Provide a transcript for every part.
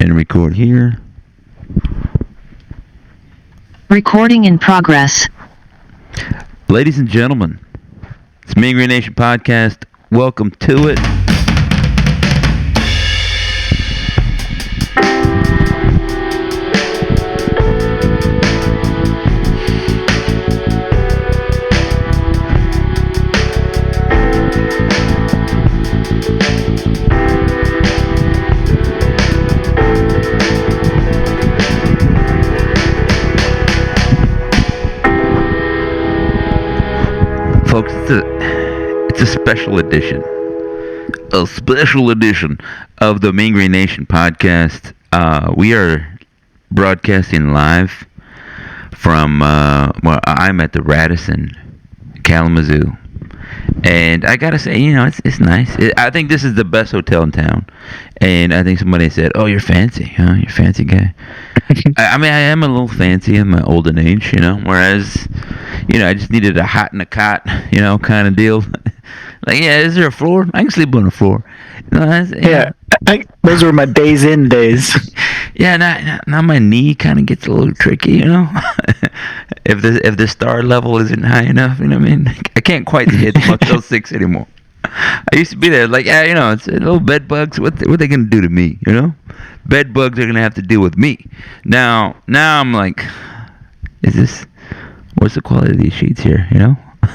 and record here. Recording in progress. Ladies and gentlemen, it's MGN Nation Podcast. Welcome to it. Folks, it's a special edition. A special edition of the MGN Nation Podcast. We are broadcasting live from, I'm at the Radisson, Kalamazoo. And I gotta say, it's nice. I think this is the best hotel in town. And I think somebody said, "Oh, you're fancy, huh? You're a fancy guy." I mean, I am a little fancy in my olden age, whereas, I just needed a hot and a cot, kind of deal. Like, yeah, is there a floor? I can sleep on the floor. Those were my days in days. Yeah, now my knee kind of gets a little tricky, if the star level isn't high enough, I mean? I can't quite hit Motel 6 anymore. I used to be there, like, it's little bed bugs. What are they gonna do to me, Bed bugs are gonna have to deal with me. Now I'm like, what's the quality of these sheets here,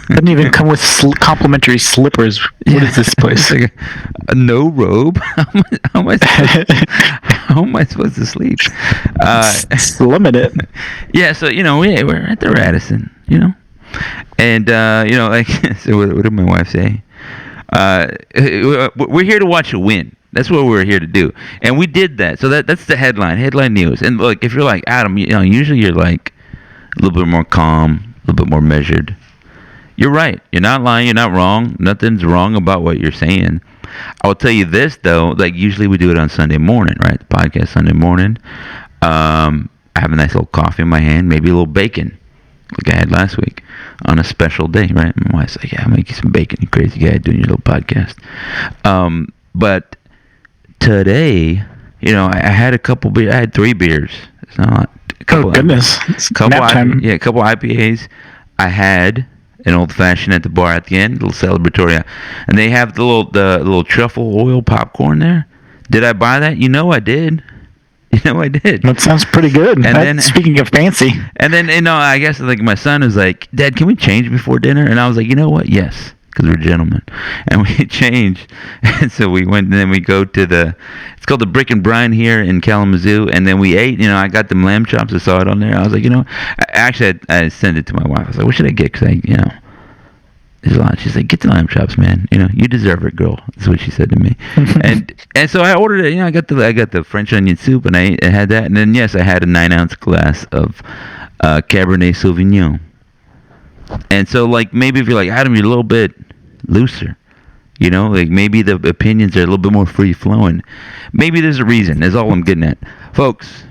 Doesn't even come with complimentary slippers. What is this place? Like no robe. How am I supposed to sleep? It's limited. Yeah, so we're at the Radisson, and so what did my wife say? We're here to watch a win. That's what we're here to do, and we did that. So that's the headline news. And look, if you're like Adam, usually you're like a little bit more calm, a little bit more measured. You're right. You're not lying. You're not wrong. Nothing's wrong about what you're saying. I will tell you this, though. Like, usually we do it on Sunday morning, right? The podcast Sunday morning. I have a nice little coffee in my hand, maybe a little bacon, like I had last week on a special day, right? My wife's like, yeah, I'll make you some bacon, you crazy guy, doing your little podcast. But today, I had a couple beers. I had 3 beers. It's not a couple. Oh, goodness. It's nap time. Yeah, a couple IPAs. I had an old fashioned at the bar at the end, a little celebratory, and they have the little truffle oil popcorn there. Did I buy that? I did. I did. That sounds pretty good. And then, speaking of fancy, and then I guess like my son was like, "Dad, can we change before dinner?" And I was like, "You know what? Yes." Because we're gentlemen, and we changed, and so we went, and then we go to it's called the Brick and Brine here in Kalamazoo, and then we ate. I got them lamb chops. I saw it on there. I was like, I sent it to my wife. I was like, what should I get? Because there's a lot. She's like, get the lamb chops, man. You deserve it, girl. That's what she said to me. and so I ordered it. I got the French onion soup, and I had that, and then yes, I had a 9-ounce glass of Cabernet Sauvignon. And so, like, maybe if you're like, Adam, you're a little bit looser, like maybe the opinions are a little bit more free-flowing. Maybe there's a reason. That's all I'm getting at. Folks,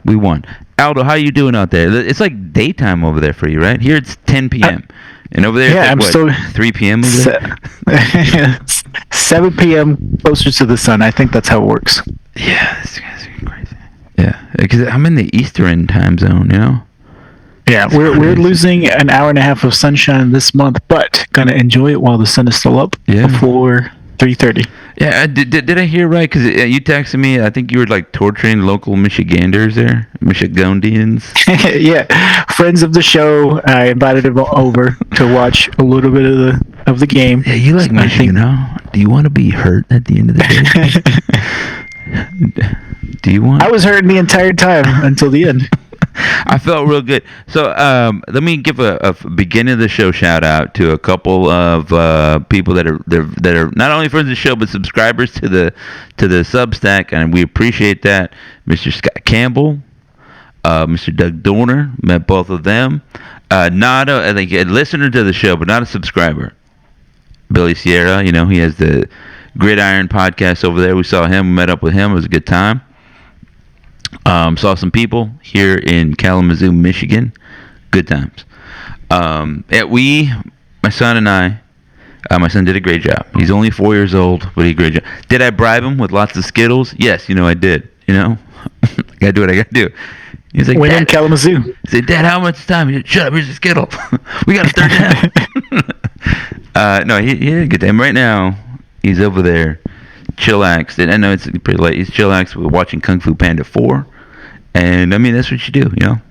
we won. Aldo, how you doing out there? It's like daytime over there for you, right? Here it's 10 p.m. And over there it's like, 3 p.m. over there? 7 p.m. closer to the sun. I think that's how it works. Yeah, this guy's crazy. Yeah, because I'm in the Eastern time zone, Yeah, we're losing an hour and a half of sunshine this month, but gonna enjoy it while the sun is still up before 3:30. Yeah, did I hear right? Because you texted me. I think you were like torturing local Michiganders there, Michigandians. Yeah, friends of the show. I invited them over to watch a little bit of the game. Yeah, you like Michigan, huh? Do you want to be hurt at the end of the day? Do you want? I was hurting the entire time until the end. I felt real good. So let me give a beginning of the show shout out to a couple of people that are not only friends of the show but subscribers to the Substack, and we appreciate that. Mr. Scott Campbell, Mr. Doug Dorner, met both of them. Not a listener to the show, but not a subscriber. Billy Sierra, he has the Gridiron podcast over there. We saw him, met up with him. It was a good time. Saw some people here in Kalamazoo, Michigan. Good times. My son and I, my son did a great job. He's only 4 years old, but he did a great job. Did I bribe him with lots of Skittles? Yes, I did. you know. I gotta do what I gotta do. He's like, win in Dad, Kalamazoo. I said, Dad, how much time? He said, shut up, here's a Skittle. We got a third down. No, he had a good time. Right now, he's over there, chillaxed. And I know it's pretty late. He's chillaxed with watching Kung Fu Panda 4. And, I mean, that's what you do, you know?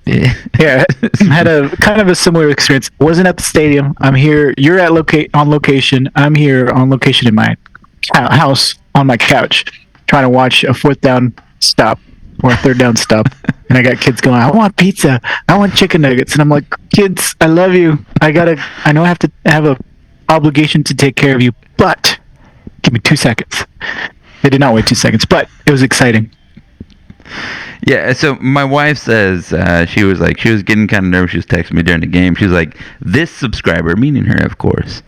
Yeah, had a kind of a similar experience. Wasn't at the stadium. I'm here. You're at on location. I'm here on location in my house on my couch, trying to watch a fourth down stop or a third down stop. And I got kids going, I want pizza. I want chicken nuggets. And I'm like, kids, I love you. I know I have to have a obligation to take care of you, but give me 2 seconds. They did not wait 2 seconds, but it was exciting. Yeah, so my wife says she was getting kind of nervous. She was texting me during the game. She was like, this subscriber, meaning her, of course,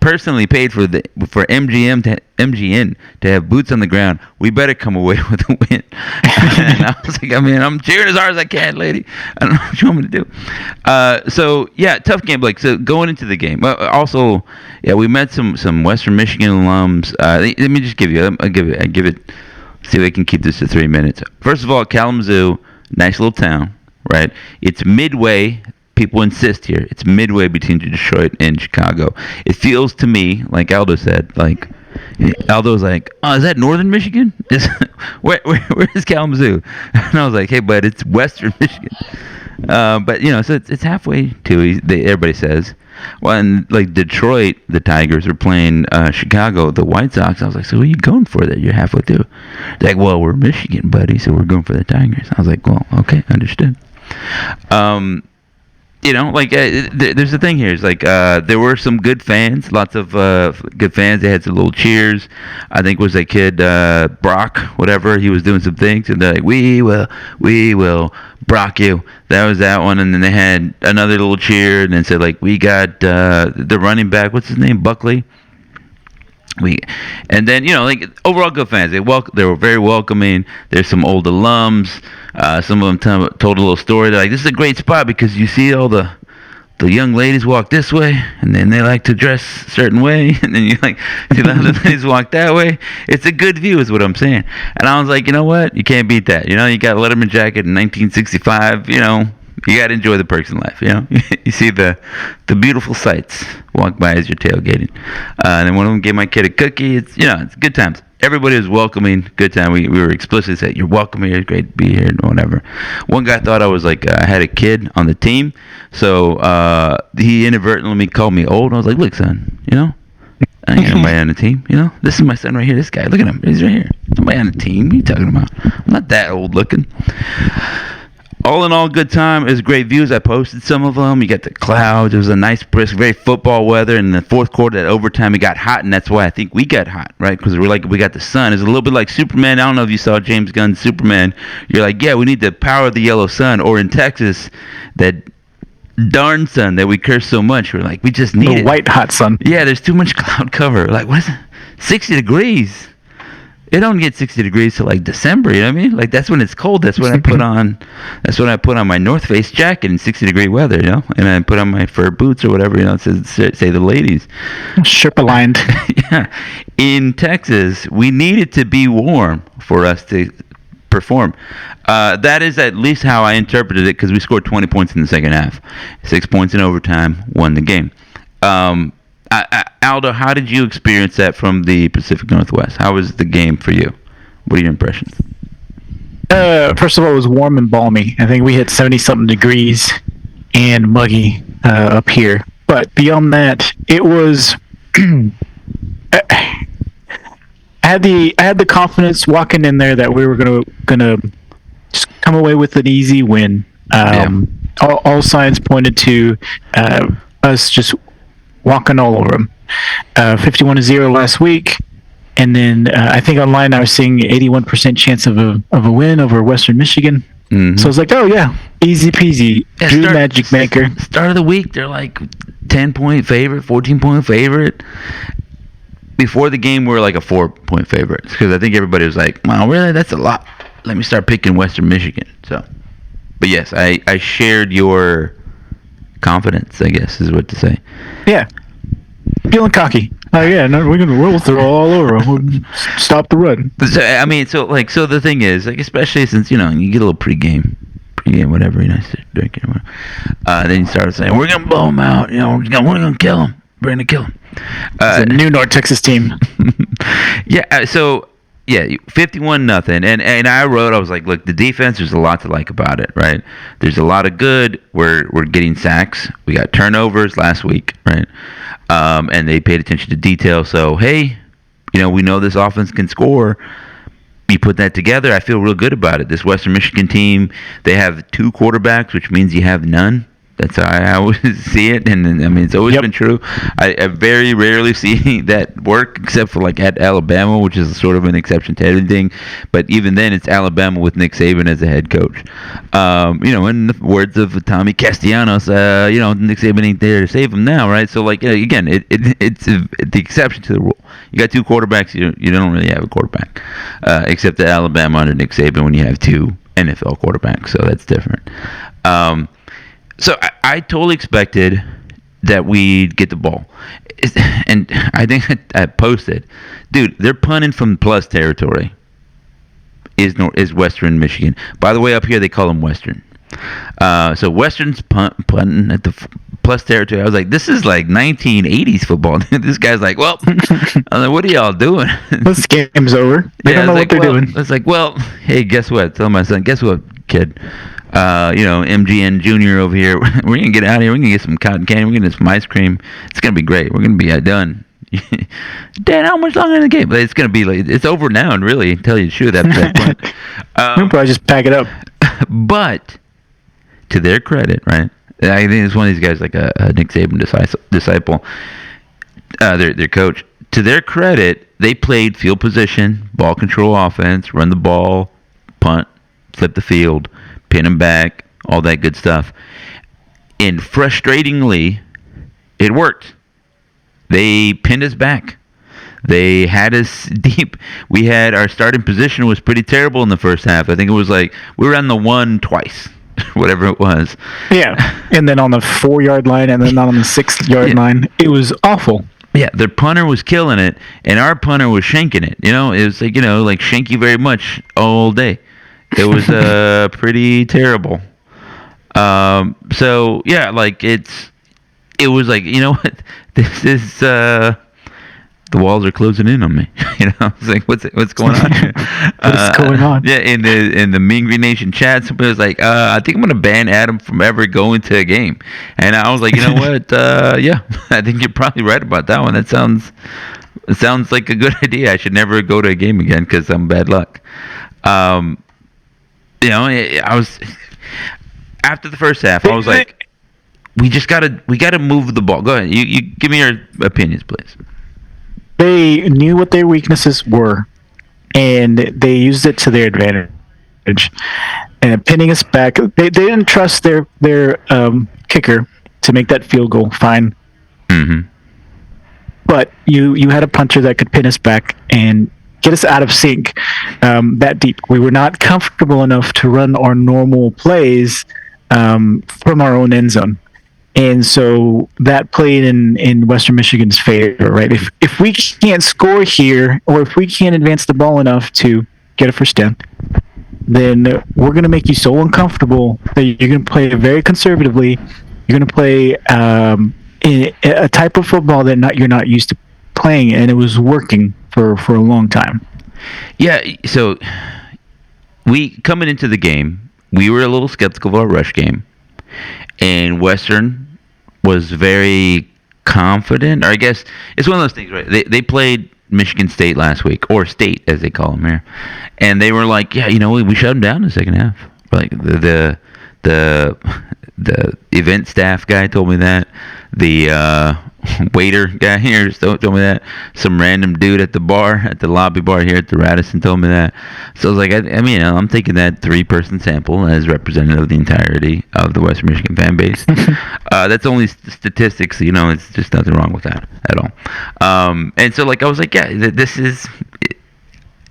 personally paid for MGN to have boots on the ground. We better come away with a win. And I was like, I'm cheering as hard as I can, lady. I don't know what you want me to do. So yeah, tough game, Blake. So going into the game, also, yeah, we met some Western Michigan alums. Let me just give you. I give it. See if I can keep this to 3 minutes. First of all, Kalamazoo, nice little town, right? It's midway. People insist here. It's midway between Detroit and Chicago. It feels to me, like Aldo said, like Aldo's like, oh, is that Northern Michigan? Where is Kalamazoo? And I was like, hey, bud, it's Western Michigan. But you know, so it's halfway to. Everybody says. Well, and like Detroit, the Tigers are playing Chicago, the White Sox. I was like, so what are you going for there? You're halfway through. They're like, well, we're Michigan, buddy, so we're going for the Tigers. I was like, well, okay, understood. You know, like there's the thing here. It's like there were some good fans, lots of good fans. They had some little cheers. I think it was that kid Brock, whatever. He was doing some things, and they're like, we will Brock you. That was that one, and then they had another little cheer, and then said like, we got the running back. What's his name? Buckley. And then, you know, like overall good fans. They were very welcoming. There's some old alums. Some of them told a little story. They're like, this is a great spot because you see all the young ladies walk this way, and then they like to dress a certain way, and then you like see the other ladies walk that way. It's a good view, is what I'm saying. And I was like, you know what? You can't beat that. You know, you got a Letterman jacket in 1965. You know, you got to enjoy the perks in life. You know, you see the beautiful sights walk by as you're tailgating. And then one of them gave my kid a cookie. It's good times. Everybody was welcoming. Good time. We were explicitly said, you're welcome here. It's great to be here. Whatever. One guy thought I was like I had a kid on the team, so he inadvertently called me old. I was like, look, son, you know, I ain't nobody on the team. You know, this is my son right here. This guy, look at him. He's right here. Nobody on the team. What are you talking about? I'm not that old looking. All in all, good time. It was great views. I posted some of them. You got the clouds. It was a nice, brisk, very football weather. And in the fourth quarter, at overtime, it got hot, and that's why I think we got hot, right? Because we got the sun. It's a little bit like Superman. I don't know if you saw James Gunn's Superman. You're like, yeah, we need the power of the yellow sun. Or in Texas, that darn sun that we curse so much. We're like, we just need the white hot sun. Yeah, there's too much cloud cover. Like, what is it? 60 degrees. It don't get 60 degrees till like December, you know what I mean? Like that's when it's cold. That's when I put on my North Face jacket in 60-degree weather, you know? And I put on my fur boots or whatever, you know, say the ladies. Sherpa lined. Yeah. In Texas, we need it to be warm for us to perform. That is at least how I interpreted it, because we scored 20 points in the second half. 6 points in overtime, won the game. Aldo, how did you experience that from the Pacific Northwest? How was the game for you? What are your impressions? First of all, it was warm and balmy. I think we hit 70-something degrees and muggy up here. But beyond that, it was... I had the confidence walking in there that we were gonna just come away with an easy win. All signs pointed to us just walking all over them. 51-0 last week, and then I think online I was seeing 81% chance of a win over Western Michigan. Mm-hmm. So I was like, oh yeah, easy peasy. Yeah, Drew Magic Maker. Start of the week, they're like 10-point favorite, 14-point favorite. Before the game, we were like a 4-point favorite, because I think everybody was like, wow, really? That's a lot. Let me start picking Western Michigan. So, but yes, I shared your confidence, I guess is what to say. Yeah. Feeling cocky. Oh yeah, no, we'll throw all over them. We'll stop the run. So I mean, so the thing is, like, especially since you get a little pregame, whatever, drinking, whatever. Then you start saying, "We're gonna blow them out. We're gonna kill them. We're gonna kill them." It's a new North Texas team. Yeah. So yeah, 51-0, and I was like, look, the defense. There's a lot to like about it, right? There's a lot of good. We're getting sacks. We got turnovers last week, right? And they paid attention to detail. So hey, we know this offense can score. You put that together, I feel real good about it. This Western Michigan team, they have 2 quarterbacks, which means you have none. That's how I always see it, and I mean, it's always been true. I very rarely see that work, except for like at Alabama, which is sort of an exception to everything. But even then, it's Alabama with Nick Saban as the head coach. In the words of Tommy Castellanos, Nick Saban ain't there to save him now, right? So like, again, it's the exception to the rule. You got 2 quarterbacks, you don't really have a quarterback, except at Alabama under Nick Saban when you have 2 NFL quarterbacks. So that's different. So I totally expected that we'd get the ball. And I think I posted, dude, they're punting from plus territory is Western Michigan. By the way, up here they call them Western. So Western's punting at the plus territory. I was like, this is like 1980s football. This guy's like, well, I'm like, what are y'all doing? This game's over. They don't know what they're doing. It's like, well, hey, guess what? Tell my son, guess what, kid? MGN Junior over here. We're gonna get out of here. We're gonna get some cotton candy. We're gonna get some ice cream. It's gonna be great. We're gonna be done. Dan, how much longer in the game? But it's gonna be like it's over now, and really, tell you the truth after that point. We'll probably just pack it up. But to their credit, right? I think it's one of these guys like a Nick Saban disciple. Their coach. To their credit, they played field position, ball control offense, run the ball, punt, flip the field, pin them back, all that good stuff. And frustratingly, it worked. They pinned us back. They had us deep. We had our starting position was pretty terrible in the first half. I think it was like we were on the 1 twice, whatever it was. Yeah, and then on the 4-yard line, and then on the 6-yard line, it was awful. Yeah, their punter was killing it, and our punter was shanking it. It was like like shank you very much all day. It was pretty terrible. So yeah, like it was like, you know what, this is the walls are closing in on me. I was like, what's going on here? What's going on? Yeah, in the Mean Green Nation chat, somebody was like, I think I'm gonna ban Adam from ever going to a game. And I was like, you know what? Yeah, I think you're probably right about that one. It sounds like a good idea. I should never go to a game again because I'm bad luck. I was after the first half. I was like, we gotta move the ball. Go ahead. You give me your opinions, please. They knew what their weaknesses were, and they used it to their advantage. And pinning us back, they didn't trust their kicker to make that field goal. Fine. Mm-hmm. But you had a punter that could pin us back and get us out of sync that deep. We were not comfortable enough to run our normal plays from our own end zone. And so that played in Western Michigan's favor, right? If we can't score here, or if we can't advance the ball enough to get a first down, then we're going to make you so uncomfortable that you're going to play very conservatively. You're going to play in a type of football that you're not used to playing, and it was working for a long time. Yeah, so we coming into the game, we were a little skeptical of our rush game, and Western was very confident. Or I guess it's one of those things, right? They played Michigan State last week, or State as they call them here, and they were like, yeah, we shut them down in the second half. Like the event staff guy told me that. The waiter guy here told me that. Some random dude at the lobby bar here at the Radisson told me that. So I was like, I'm taking that 3-person sample as representative of the entirety of the Western Michigan fan base. That's only statistics, it's just nothing wrong with that at all. And so like I was like, yeah, this is.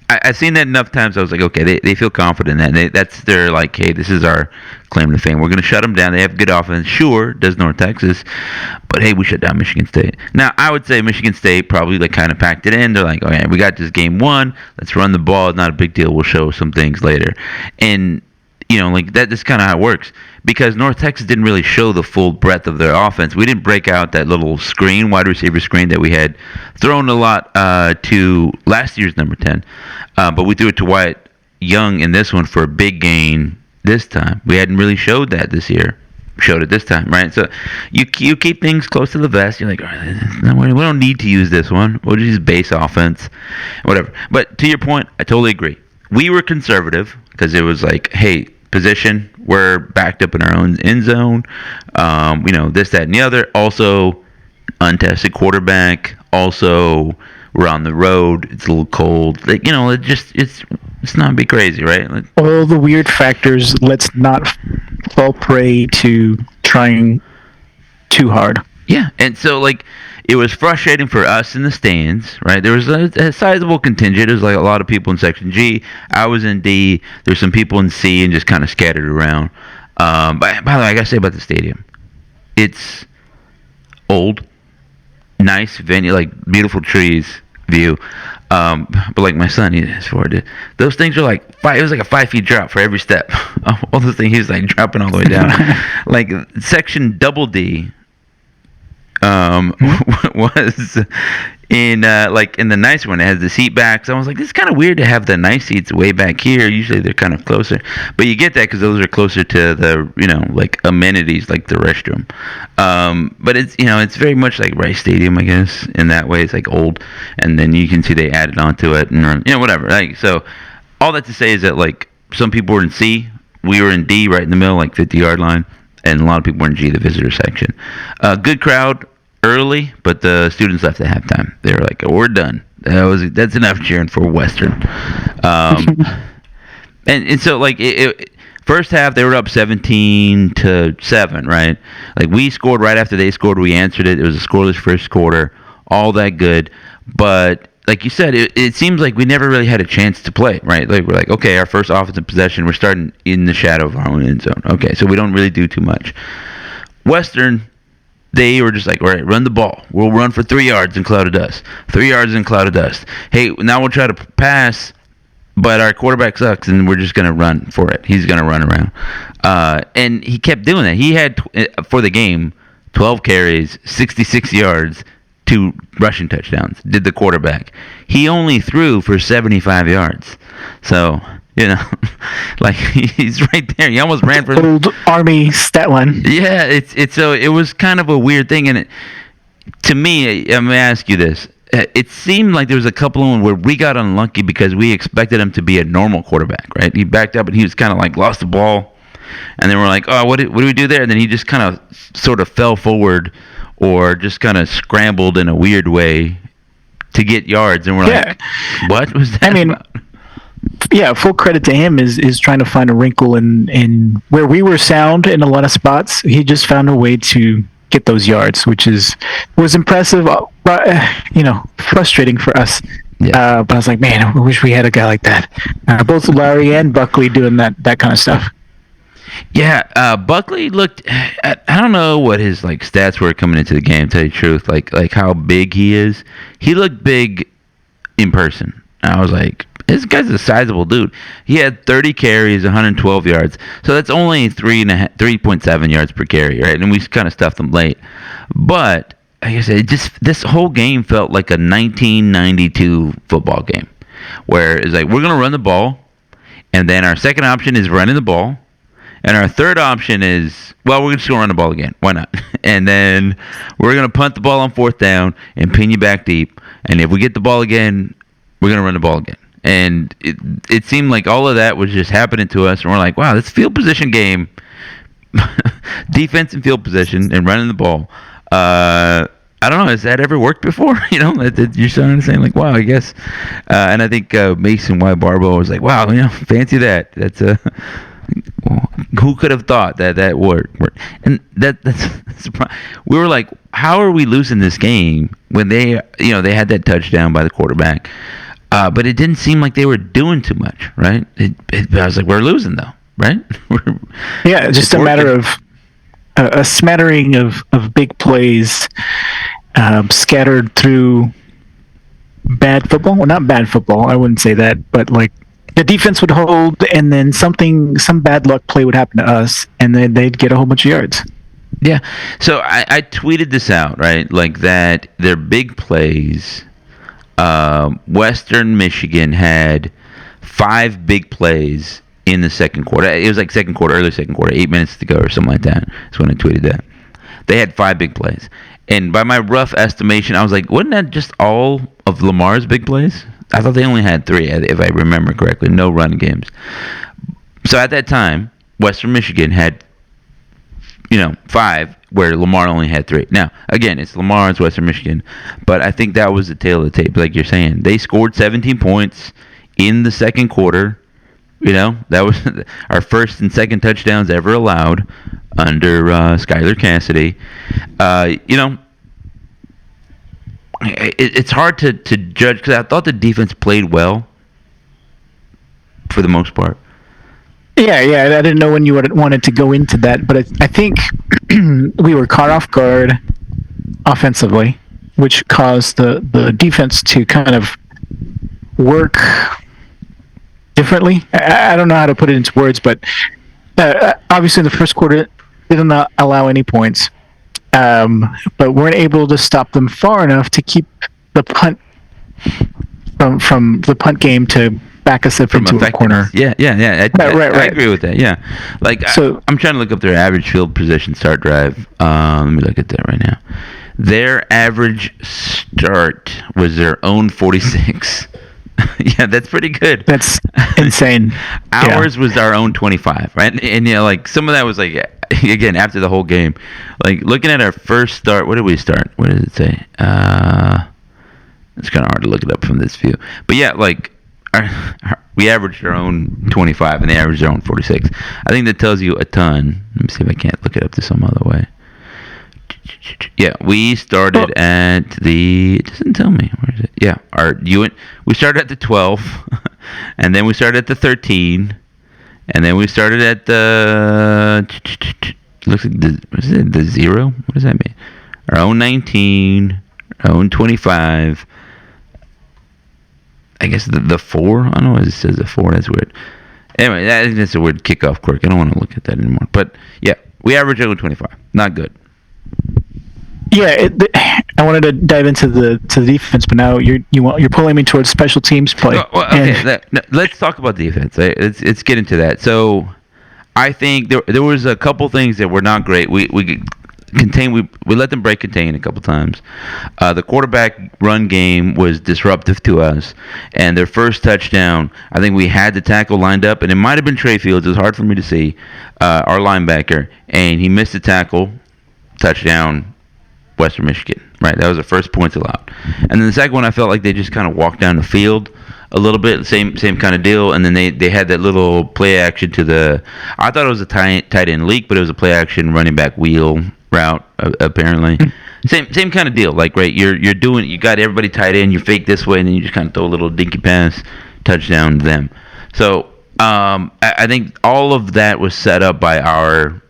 I've seen that enough times. I was like, okay, they feel confident in that. That's their like, hey, this is our claim to fame. We're going to shut them down. They have good offense. Sure, does North Texas, but hey, we shut down Michigan State. Now, I would say Michigan State probably like kind of packed it in. They're like, okay, we got this game won. Let's run the ball. It's not a big deal. We'll show some things later, and like that's kind of how it works. Because North Texas didn't really show the full breadth of their offense. We didn't break out that little screen, wide receiver screen that we had thrown a lot to last year's number 10. But we threw it to Wyatt Young in this one for a big gain this time. We hadn't really showed that this year. Showed it this time, right? So you keep things close to the vest. You're like, all right, we don't need to use this one. We'll just use base offense, whatever. But to your point, I totally agree. We were conservative because it was like, hey, position, we're backed up in our own end zone, this, that, and the other. Also, untested quarterback. Also, we're on the road. It's a little cold. It's not be crazy, right? All the weird factors. Let's not fall prey to trying too hard. Yeah, and so it was frustrating for us in the stands, right? There was a sizable contingent. It was like a lot of people in Section G. I was in D. There's some people in C and just kind of scattered around. By the way, I gotta say about the stadium, it's old, nice venue, like beautiful trees, view. But like my son, he's forward. Those things are like five. It was like a 5 feet drop for every step. All those things, he was like dropping all the way down. Like Section Double D. Was in in the nice one. It has the seat backs. I was like, this is kind of weird to have the nice seats way back here. Usually they're kind of closer, but you get that because those are closer to the amenities like the restroom. But it's very much like Rice Stadium, I guess, in that way. It's like old, and then you can see they added onto it, and whatever. So all that to say is that some people were in C, we were in D, right in the middle, 50-yard line. And a lot of people were in G, the visitor section. Good crowd early, but the students left at halftime. They were like, oh, we're done. That's enough cheering for Western. And so, first half, they were up 17-7, right? We scored right after they scored. We answered it. It was a scoreless first quarter. All that good. But like you said, it seems like we never really had a chance to play, right? We're like, okay, our first offensive possession, we're starting in the shadow of our own end zone. Okay, so we don't really do too much. Western, they were just like, all right, run the ball. We'll run for 3 yards in cloud of dust. 3 yards in cloud of dust. Hey, now we'll try to pass, but our quarterback sucks, and we're just going to run for it. He's going to run around. And he kept doing that. He had, for the game, 12 carries, 66 yards, 2 rushing touchdowns. Did the quarterback. He only threw for 75 yards. So, he's right there. He almost ran for old Army stat line. Yeah, it was kind of a weird thing, and to me, I'm gonna ask you this. It seemed like there was a couple of them where we got unlucky because we expected him to be a normal quarterback, right? He backed up and he was kind of lost the ball, and then we're like, oh, what do we do there? And then he just kind of sort of fell forward or just kind of scrambled in a weird way to get yards, and we're like, what was that about? Yeah, full credit to him is trying to find a wrinkle in where we were sound in a lot of spots. He just found a way to get those yards, which was impressive, frustrating for us. Yeah. But I was like, man, I wish we had a guy like that. Both Larry and Buckley doing that kind of stuff. Yeah, Buckley looked. I don't know what his stats were coming into the game. To tell you the truth, like how big he is. He looked big in person. I was like, this guy's a sizable dude. He had 30 carries, 112 yards. So that's only 3.7 yards per carry, right? And we kind of stuffed him late. But like I said, this whole game felt like a 1992 football game, where it's like we're gonna run the ball, and then our second option is running the ball. And our third option is, we're just going to run the ball again. Why not? And then we're going to punt the ball on 4th down and pin you back deep. And if we get the ball again, we're going to run the ball again. And it seemed like all of that was just happening to us. And we're like, wow, this field position game, defense and field position and running the ball. I don't know. Has that ever worked before? You're starting to say wow, I guess. And I think Mason Y. Barbo was like, wow, fancy that. That's a... Who could have thought that worked? And that's we were like, how are we losing this game when they had that touchdown by the quarterback? But it didn't seem like they were doing too much, right? I was like, we're losing though, right? Yeah, just a matter of a smattering of big plays scattered through bad football. Well, not bad football. I wouldn't say that, but like the defense would hold, and then some bad luck play would happen to us, and then they'd get a whole bunch of yards. Yeah. So I tweeted this out, right? Like that their big plays. Western Michigan had 5 big plays in the second quarter. It was like second quarter, early second quarter, 8 minutes to go or something like that. That's when I tweeted that. They had 5 big plays. And by my rough estimation, I was like, wasn't that just all of Lamar's big plays? I thought they only had 3, if I remember correctly. No run games. So at that time, Western Michigan had 5, where Lamar only had 3. Now, again, it's Lamar, it's Western Michigan, but I think that was the tail of the tape, like you're saying. They scored 17 points in the second quarter. That was our first and second touchdowns ever allowed under Skylar Cassidy. It's hard to judge because I thought the defense played well for the most part. Yeah, I didn't know when you wanted to go into that, but I think we were caught off guard offensively, which caused the defense to kind of work differently. I don't know how to put it into words, but obviously in the first quarter they did not allow any points, but weren't able to stop them far enough to keep the punt from the punt game to back us up into a corner. Yeah. Right. I agree with that. Yeah, I'm trying to look up their average field position start drive. Let me look at that right now. Their average start was their own 46. Yeah, that's pretty good. That's insane. Ours was our own 25, right? And some of that was again after the whole game. Like looking at our first start, what did we start? What does it say? It's kind of hard to look it up from this view. But yeah, we averaged our own 25 and they averaged their own 46. I think that tells you a ton. Let me see if I can't look it up to some other way. Yeah, we started at the. It doesn't tell me. Where is it? Yeah, we started at the 12, and then we started at the 13, and then we started at the. Looks like the 0. What does that mean? Our own 19, our own 25. I guess the 4. I don't know why it says the 4. That's weird. Anyway, I think that's a weird kickoff quirk. I don't want to look at that anymore. But yeah, we averaged over 25. Not good. Yeah, I wanted to dive into the defense, but now you're pulling me towards special teams play. Well, okay, let's talk about defense. Let's get into that. So, I think there was a couple things that were not great. We let them break contain a couple times. The quarterback run game was disruptive to us, and their first touchdown, I think we had the tackle lined up, and it might have been Trey Fields. It was hard for me to see, our linebacker, and he missed the tackle, touchdown. Western Michigan, right? That was the first points allowed. And then the second one, I felt like they just kind of walked down the field a little bit, same kind of deal. And then they had that little play action to the. I thought it was a tight end leak, but it was a play action running back wheel route apparently. Same kind of deal. Like right, you got everybody tight end, you fake this way, and then you just kind of throw a little dinky pass, touchdown to them. So I think all of that was set up by our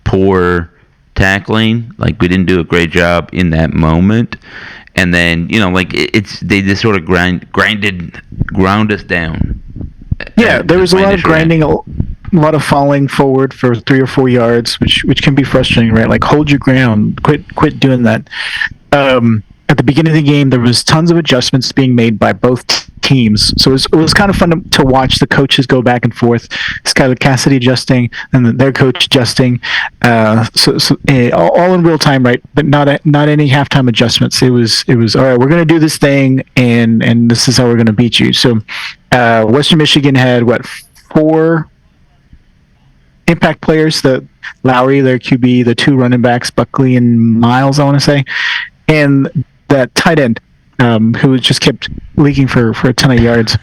poor tackling. Like we didn't do a great job in that moment, and then they just sort of ground us down. Yeah, there was a lot of grinding, a lot of falling forward for 3 or 4 yards, which can be frustrating, right? Like hold your ground, quit doing that. At the beginning of the game, there was tons of adjustments being made by both teams, so it was kind of fun to watch the coaches go back and forth. Skylar Cassidy adjusting, and their coach adjusting, all in real time, right? But not any halftime adjustments. It was all right. We're going to do this thing, and this is how we're going to beat you. So, Western Michigan had 4 impact players: the Lowry, their QB, the 2 running backs, Buckley and Miles, I want to say, and that tight end. Who just kept leaking for a ton of yards.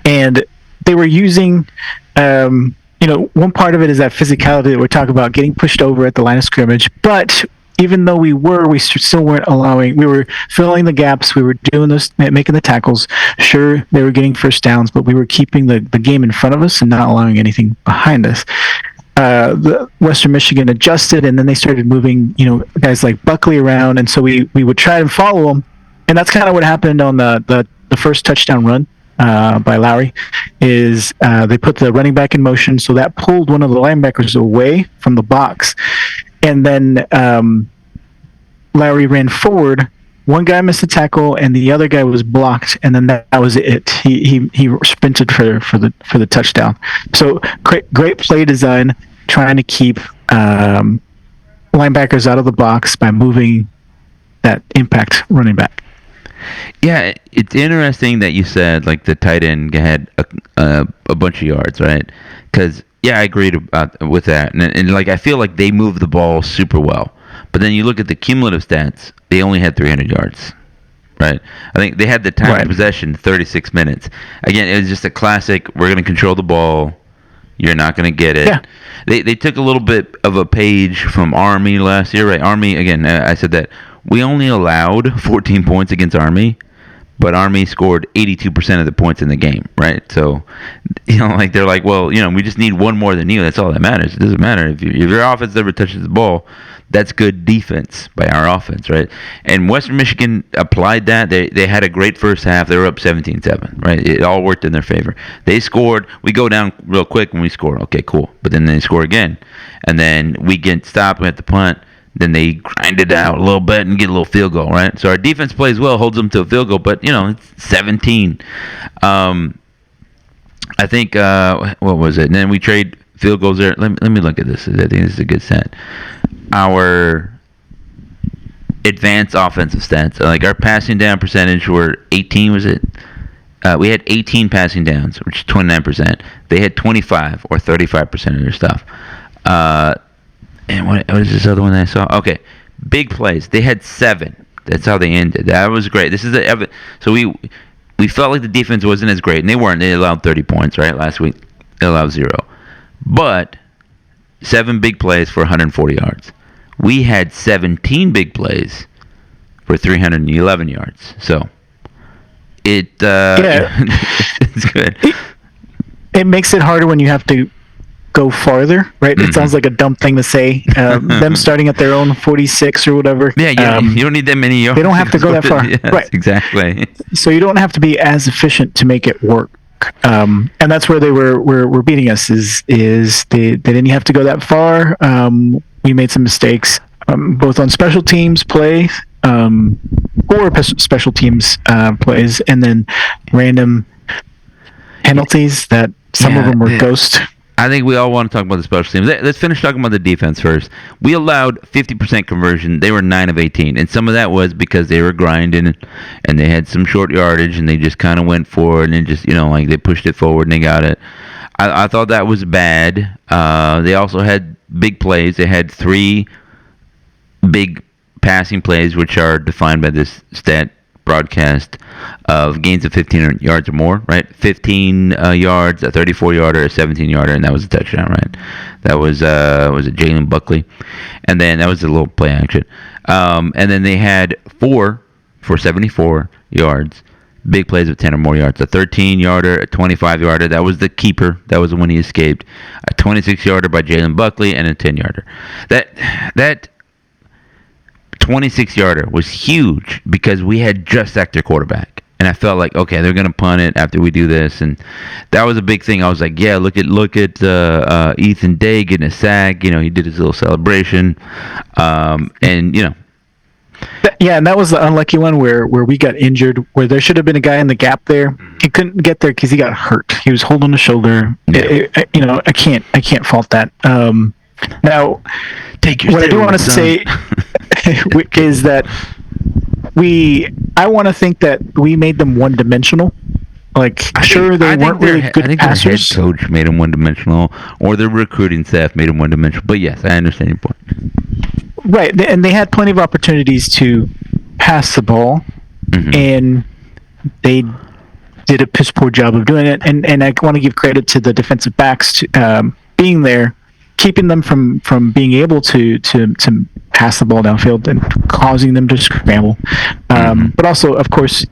And they were using, one part of it is that physicality that we're talking about, getting pushed over at the line of scrimmage, but even though we still weren't allowing. We were filling the gaps. We were doing this, making the tackles. Sure, they were getting first downs, but we were keeping the game in front of us and not allowing anything behind us. The Western Michigan adjusted, and then they started moving, guys like Buckley around, and so we would try and follow them, and that's kind of what happened on the first touchdown run by Lowry. Is they put the running back in motion, so that pulled one of the linebackers away from the box, and then Lowry ran forward. One guy missed a tackle, and the other guy was blocked, and then that was it. He sprinted for the touchdown. So great play design, trying to keep linebackers out of the box by moving that impact running back. Yeah, it's interesting that you said like the tight end had a bunch of yards, right? Because I agreed with that, and like I feel like they moved the ball super well. But then you look at the cumulative stats, they only had 300 yards, right? I think they had the time of possession, 36 minutes. Again, it was just a classic, we're going to control the ball, you're not going to get it. Yeah. They took a little bit of a page from Army last year, right? Army, again, I said that we only allowed 14 points against Army, but Army scored 82% of the points in the game, right? So, like they're like, well, we just need one more than you. That's all that matters. It doesn't matter. If your offense never touches the ball, that's good defense by our offense, right? And Western Michigan applied that. They had a great first half. They were up 17-7, right? It all worked in their favor. They scored. We go down real quick when we score. Okay, cool. But then they score again. And then we get stopped at the punt. Then they grind it out a little bit and get a little field goal, right? So our defense plays well, holds them to a field goal, but, it's 17. I think, what was it? And then we trade field goals there. Let me look at this. I think this is a good set. Our advanced offensive stats, like our passing down percentage were 18, was it? We had 18 passing downs, which is 29%. They had 25 or 35% of their stuff. And what is this other one that I saw? Okay, big plays. They had 7. That's how they ended. That was great. This is so we felt like the defense wasn't as great, and they weren't. They allowed 30 points, right? Last week they allowed 0, but 7 big plays for 140 yards. We had 17 big plays for 311 yards. So it's good. It makes it harder when you have to go farther, right? It sounds like a dumb thing to say. Them starting at their own 46 or whatever. Yeah, you don't need that many yards. They don't have to go that far. Yes, right. Exactly. So you don't have to be as efficient to make it work. And that's where they were beating us. Is they didn't have to go that far. We made some mistakes, both on special teams play, or special teams plays, and then random penalties that some of them were ghost. I think we all want to talk about the special teams. Let's finish talking about the defense first. We allowed 50% conversion. They were 9 of 18, and some of that was because they were grinding, and they had some short yardage, and they just kind of went for it, and then just like they pushed it forward and they got it. I thought that was bad. They also had big plays. They had 3 big passing plays, which are defined by this stat broadcast of gains of 15 yards or more, right? 15 yards, a 34-yarder, a 17-yarder, and that was a touchdown, right? That was it Jalen Buckley? And then that was a little play action. And then they had 4 for 74 yards, big plays of 10 or more yards. A 13-yarder, a 25-yarder, that was the keeper. That was the one he escaped. A 26-yarder by Jalen Buckley, and a 10-yarder. That 26-yarder was huge because we had just sacked their quarterback, and I felt like, okay, they're gonna punt it after we do this, and that was a big thing. I was like, yeah, look at Ethan Day getting a sack. He did his little celebration, and Yeah, and that was the unlucky one where we got injured, where there should have been a guy in the gap there. He couldn't get there because he got hurt. He was holding the shoulder. Yeah. I can't fault that. Now, what I do want to say is that I want to think that we made them one-dimensional. Like, sure, they weren't really good passers. Their head coach made them one-dimensional, or their recruiting staff made them one-dimensional. But yes, I understand your point. Right, and they had plenty of opportunities to pass the ball, and they did a piss poor job of doing it. And I want to give credit to the defensive backs being there, keeping them from being able to pass the ball downfield and causing them to scramble. But also, of course,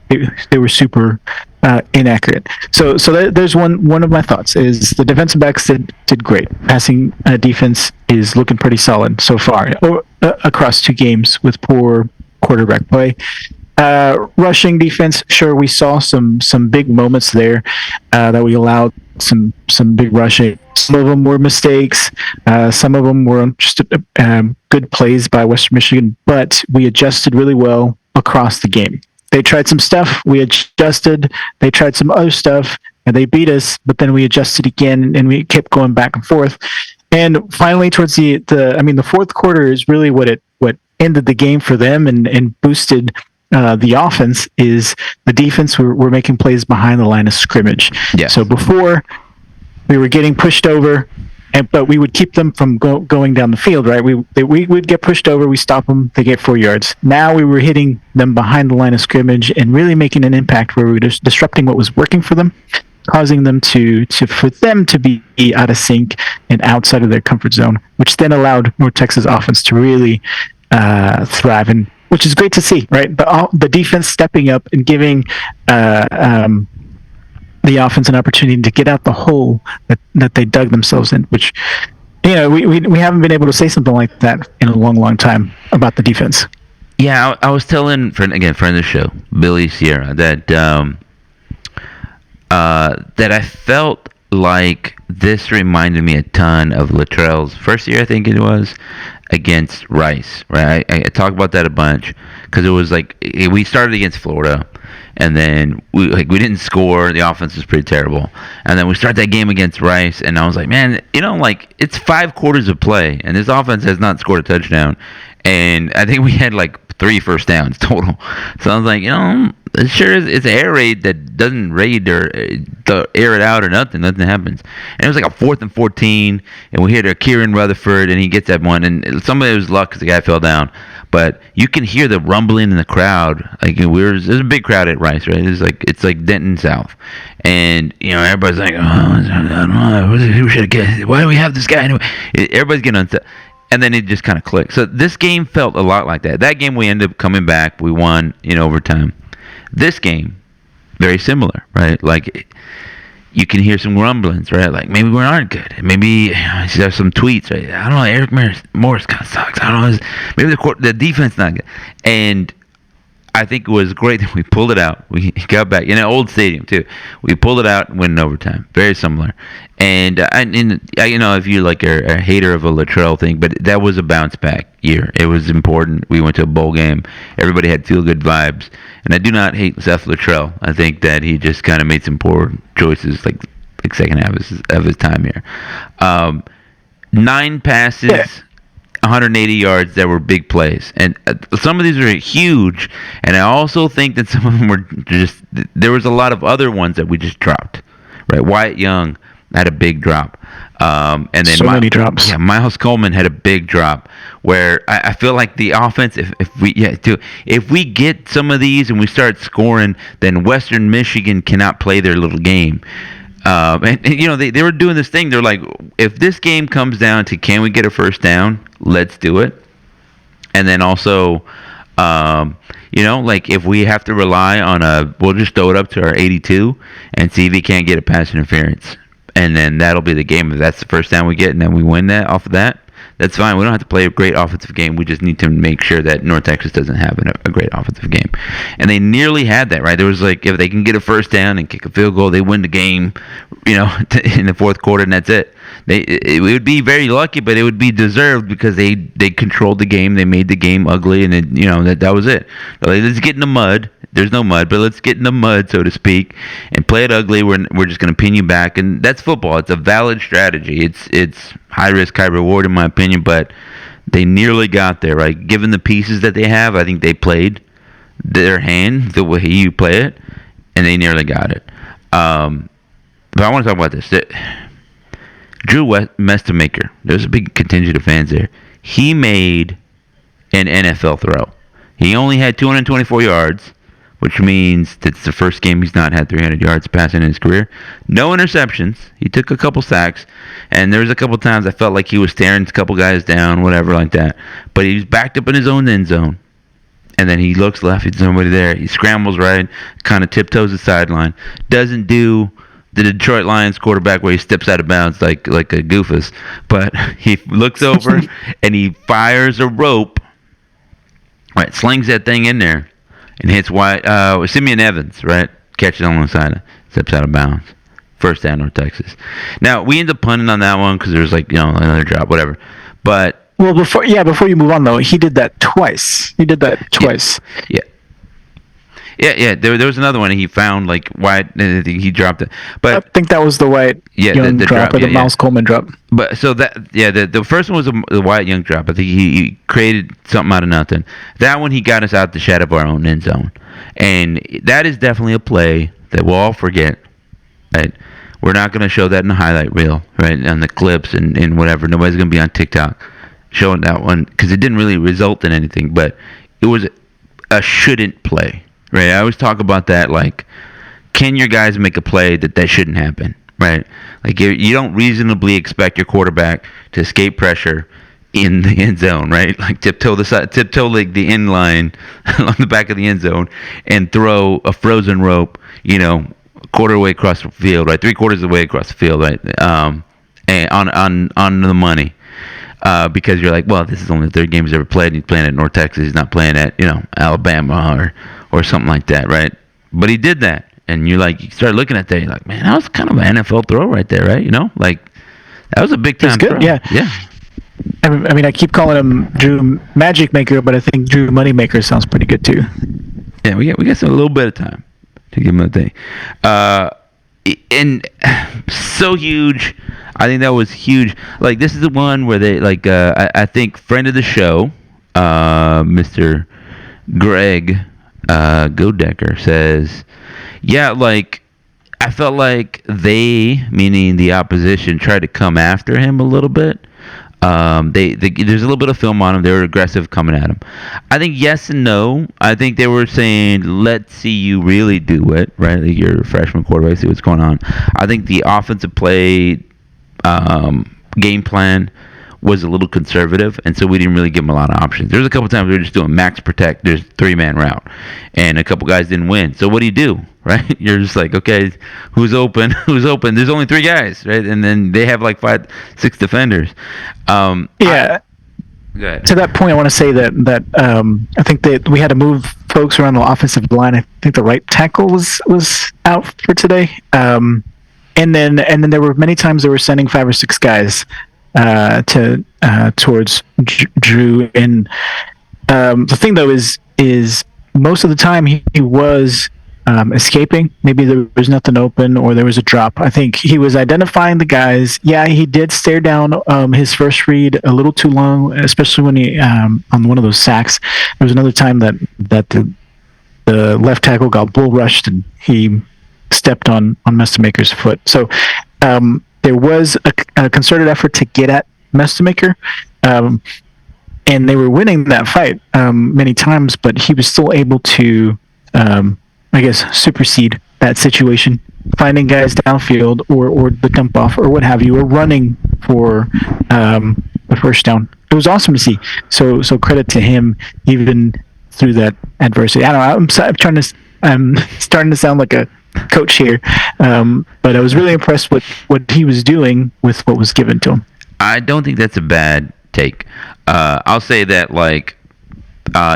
they were super inaccurate. So there's one of my thoughts is the defensive backs did great. Passing defense is looking pretty solid so far across 2 games with poor quarterback play. Rushing defense, sure, we saw some big moments there that we allowed some big rushing. Some of them were mistakes. Some of them were just good plays by Western Michigan, but we adjusted really well across the game. They tried some stuff, we adjusted. They tried some other stuff, and they beat us, but then we adjusted again, and we kept going back and forth. And finally, towards the fourth quarter is really what ended the game for them and boosted the offense. Is the defense were making plays behind the line of scrimmage. Yes. So before we were getting pushed over, but we would keep them from going down the field, right? We would get pushed over, we stop them, they get 4 yards. Now we were hitting them behind the line of scrimmage and really making an impact where we were just disrupting what was working for them, causing them for them to be out of sync and outside of their comfort zone, which then allowed North Texas offense to really thrive, and which is great to see, right? The defense stepping up and giving the offense an opportunity to get out the hole that they dug themselves in, which, we haven't been able to say something like that in a long time about the defense. Yeah, I was telling, friend of the show, Billy Sierra, that that I felt like this reminded me a ton of Luttrell's first year, I think it was, against Rice, right? I talk about that a bunch because it was like we started against Florida, and then we didn't score. The offense was pretty terrible, and then we start that game against Rice, and I was like, man, it's 5 quarters of play, and this offense has not scored a touchdown, and I think we had 3 first downs total. So I was like, it sure is. It's an air raid that doesn't raid or air it out or nothing. Nothing happens. And it was like a 4th and 14, and we hit a Kieran Rutherford, and he gets that one. And some of it was luck because the guy fell down. But you can hear the rumbling in the crowd. There's a big crowd at Rice, right? It's like Denton South, and everybody's like, oh, I don't know, who should have guessed? Why do we have this guy anyway? Everybody's getting upset. And then it just kind of clicked. So this game felt a lot like that. That game we ended up coming back. We won in overtime. This game, very similar, right? You can hear some grumblings, right? Maybe we aren't good. Maybe there's some tweets, right? I don't know. Eric Morris kind of sucks. I don't know. Maybe the defense not good. And I think it was great that we pulled it out. We got back in an old stadium too. We pulled it out and went in overtime. Very similar. And if you are a hater of a Luttrell thing, but that was a bounce back year. It was important. We went to a bowl game. Everybody had feel good vibes. And I do not hate Seth Luttrell. I think that he just kind of made some poor choices, like second half of his time here. 9 passes. Yeah. 180 yards that were big plays, and some of these were huge, and I also think that some of them were there was a lot of other ones that we just dropped, right? Wyatt Young had a big drop, and then many drops. Yeah, Miles Coleman had a big drop where I feel like the offense, if we get some of these and we start scoring, then Western Michigan cannot play their little game. And they were doing this thing. They're like, if this game comes down to can we get a first down, let's do it. And then also, if we have to rely on we'll just throw it up to our 82 and see if he can't get a pass interference. And then that'll be the game. If that's the first down we get and then we win that off of that, that's fine. We don't have to play a great offensive game. We just need to make sure that North Texas doesn't have a great offensive game. And they nearly had that, right? There was if they can get a first down and kick a field goal, they win the game, in the fourth quarter, and that's it. It would be very lucky, but it would be deserved because they controlled the game. They made the game ugly, and that was it. So let's get in the mud. There's no mud, but let's get in the mud, so to speak, and play it ugly. We're just going to pin you back, and that's football. It's a valid strategy. It's high risk, high reward, in my opinion, but they nearly got there, right? Given the pieces that they have, I think they played their hand the way you play it, and they nearly got it. But I want to talk about this. Drew Mestamaker, there's a big contingent of fans there. He made an NFL throw. He only had 224 yards, which means it's the first game he's not had 300 yards passing in his career. No interceptions. He took a couple sacks, and there was a couple times I felt like he was staring a couple guys down, whatever like that. But he was backed up in his own end zone. And then he looks left, there's somebody there. He scrambles right, kind of tiptoes the sideline. Doesn't do the Detroit Lions quarterback where he steps out of bounds like a goofus. But he looks over and he fires a rope. Right, slings that thing in there and hits Simeon Evans, right? Catches on the side, steps out of bounds. First down, North Texas. Now, we end up punting on that one because there's another drop, whatever. But well, before you move on though, he did that twice. Yeah. There was another one he found White. And he dropped it, but I think that was the White Young the drop or the Miles Coleman drop. But so the first one was the White Young drop. I think he created something out of nothing. That one he got us out the shadow of our own end zone, and that is definitely a play that we'll all forget. Right, we're not going to show that in the highlight reel, right, on the clips and whatever. Nobody's going to be on TikTok showing that one because it didn't really result in anything, but it was a shouldn't play, right? I always talk about that, can your guys make a play that shouldn't happen, right? You don't reasonably expect your quarterback to escape pressure in the end zone, right? Tiptoe the end line along the back of the end zone and throw a frozen rope, quarter way across the field, right? 3/4 of the way across the field, right? And on the money. Because you're well, this is only the third game he's ever played, and he's playing at North Texas. He's not playing at, Alabama or something like that, right? But he did that, and you start looking at that, you're like, man, that was kind of an NFL throw right there, right? That was a big time throw. Yeah. I mean, I keep calling him Drew Magic Maker, but I think Drew Money Maker sounds pretty good too. Yeah, we got a little bit of time to give him a thing. And so huge. I think that was huge. This is the one where they I think friend of the show, Mr. Greg Godecker says, yeah, I felt like they, meaning the opposition, tried to come after him a little bit. There's a little bit of film on him. They were aggressive coming at him. I think yes and no. I think they were saying, let's see you really do it, right? You're a freshman quarterback, see what's going on. I think the offensive play game plan was a little conservative, and so we didn't really give them a lot of options. There was a couple times we were just doing max protect, there's 3-man route, and a couple guys didn't win. So what do? Right? You're just okay, who's open? There's only 3 guys, right? And then they have 5, 6 defenders. Yeah. Go ahead. To that point, I want to say that I think that we had to move folks around the offensive line. I think the right tackle was out for today. And then there were many times they were sending 5 or 6 guys towards Drew. And the thing though is most of the time he was escaping. Maybe there was nothing open or there was a drop. I think he was identifying the guys. Yeah, he did stare down his first read a little too long, especially when he on one of those sacks. There was another time that the left tackle got bull rushed and he stepped on Mestemaker's foot. So there was a concerted effort to get at Mestemaker, and they were winning that fight many times, but he was still able to supersede that situation, finding guys downfield or the dump off or what have you, or running for the first down. It was awesome to see. So credit to him, even through that adversity. I don't know. I'm starting to sound like a coach here, but I was really impressed with what he was doing with what was given to him. I don't think that's a bad take. I'll say that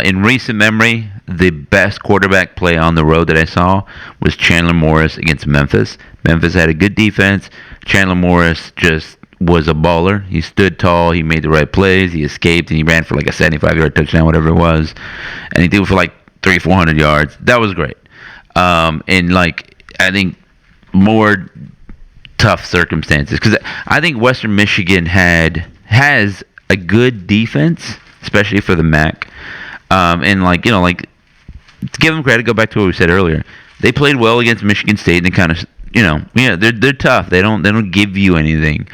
in recent memory, the best quarterback play on the road that I saw was Chandler Morris against Memphis. Memphis had a good defense. Chandler Morris just was a baller. He stood tall. He made the right plays. He escaped, and he ran for a 75-yard touchdown, whatever it was. And he threw for 300-400 yards. That was great. And I think more tough circumstances, because I think Western Michigan has a good defense, especially for the MAC. And to give them credit, go back to what we said earlier. They played well against Michigan State, and they kind of, they're tough. They don't give you anything.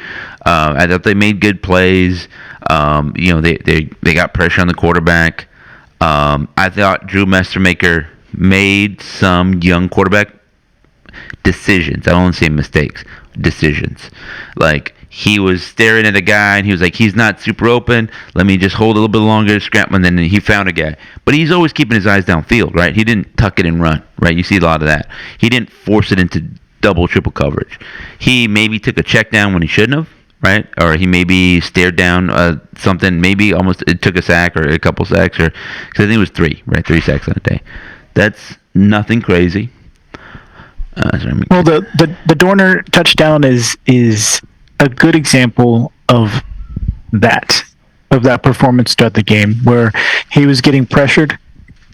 I thought they made good plays. They got pressure on the quarterback. I thought Drew Mestemaker made some young quarterback decisions. I don't want to say mistakes, decisions. Like, he was staring at a guy and he was like, he's not super open. Let me just hold a little bit longer, scrap, and then he found a guy. But he's always keeping his eyes downfield, right? He didn't tuck it and run, right? You see a lot of that. He didn't force it into double, triple coverage. He maybe took a check down when he shouldn't have, right? Or he maybe stared down something, maybe almost it took a sack or a couple sacks, or because I think it was 3, right? 3 sacks on a day. That's nothing crazy. Well, the Dorner touchdown is a good example of that performance throughout the game, where he was getting pressured.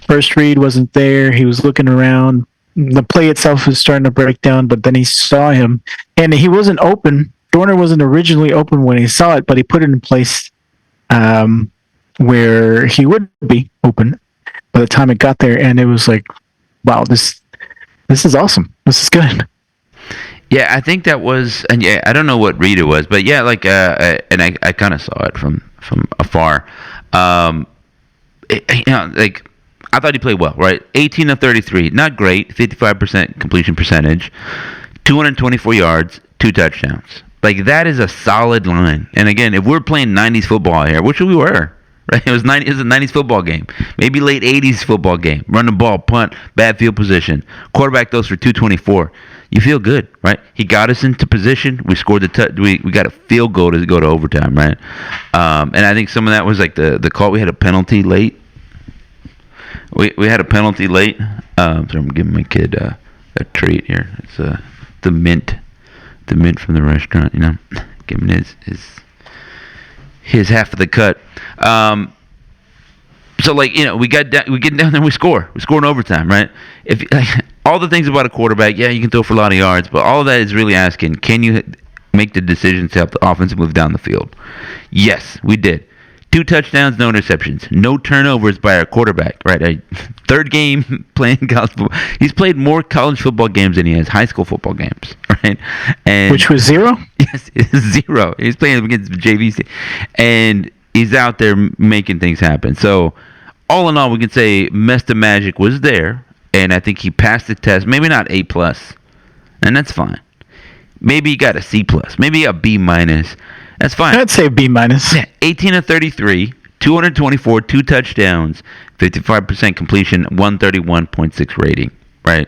First read wasn't there. He was looking around. The play itself was starting to break down, but then he saw him, and he wasn't open. Dorner wasn't originally open when he saw it, but he put it in place where he would be open by the time it got there, and it was like, wow, this is awesome. This is good. Yeah, I think that was, and yeah, I don't know what read it was, but yeah, like, and I kind of saw it from afar. Like, I thought he played well, right? 18 of 33, not great, 55% completion percentage, 224 yards, 2 touchdowns. Like, that is a solid line. And again, if we're playing 90s football here, which we were, right? It was a 90s football game, maybe late 80s football game. Run the ball, punt, bad field position. Quarterback throws for 224. You feel good, right? He got us into position. We scored we got a field goal to go to overtime, right? And I think some of that was like the call. We had a penalty late. We had a penalty late. So I'm giving my kid a treat here. It's the mint from the restaurant. You know, giving his half of the cut. So, like, you know, we get down there and we score. We score in overtime, right? If all the things about a quarterback, yeah, you can throw for a lot of yards, but all of that is really asking, can you make the decisions to help the offense move down the field? Yes, we did. 2 touchdowns, no interceptions, no turnovers by our quarterback, right? A third game playing college football. He's played more college football games than he has high school football games, right? And which was 0? Yes, it's 0. He's playing against JVC, and he's out there making things happen. So, all in all, we can say Mr. Magic was there, and I think he passed the test. Maybe not A+, and that's fine. Maybe he got a C+, maybe a B-. That's fine. I'd say B-. Yeah, 18 of 33, 224, 2 touchdowns, 55% completion, 131.6 rating, right?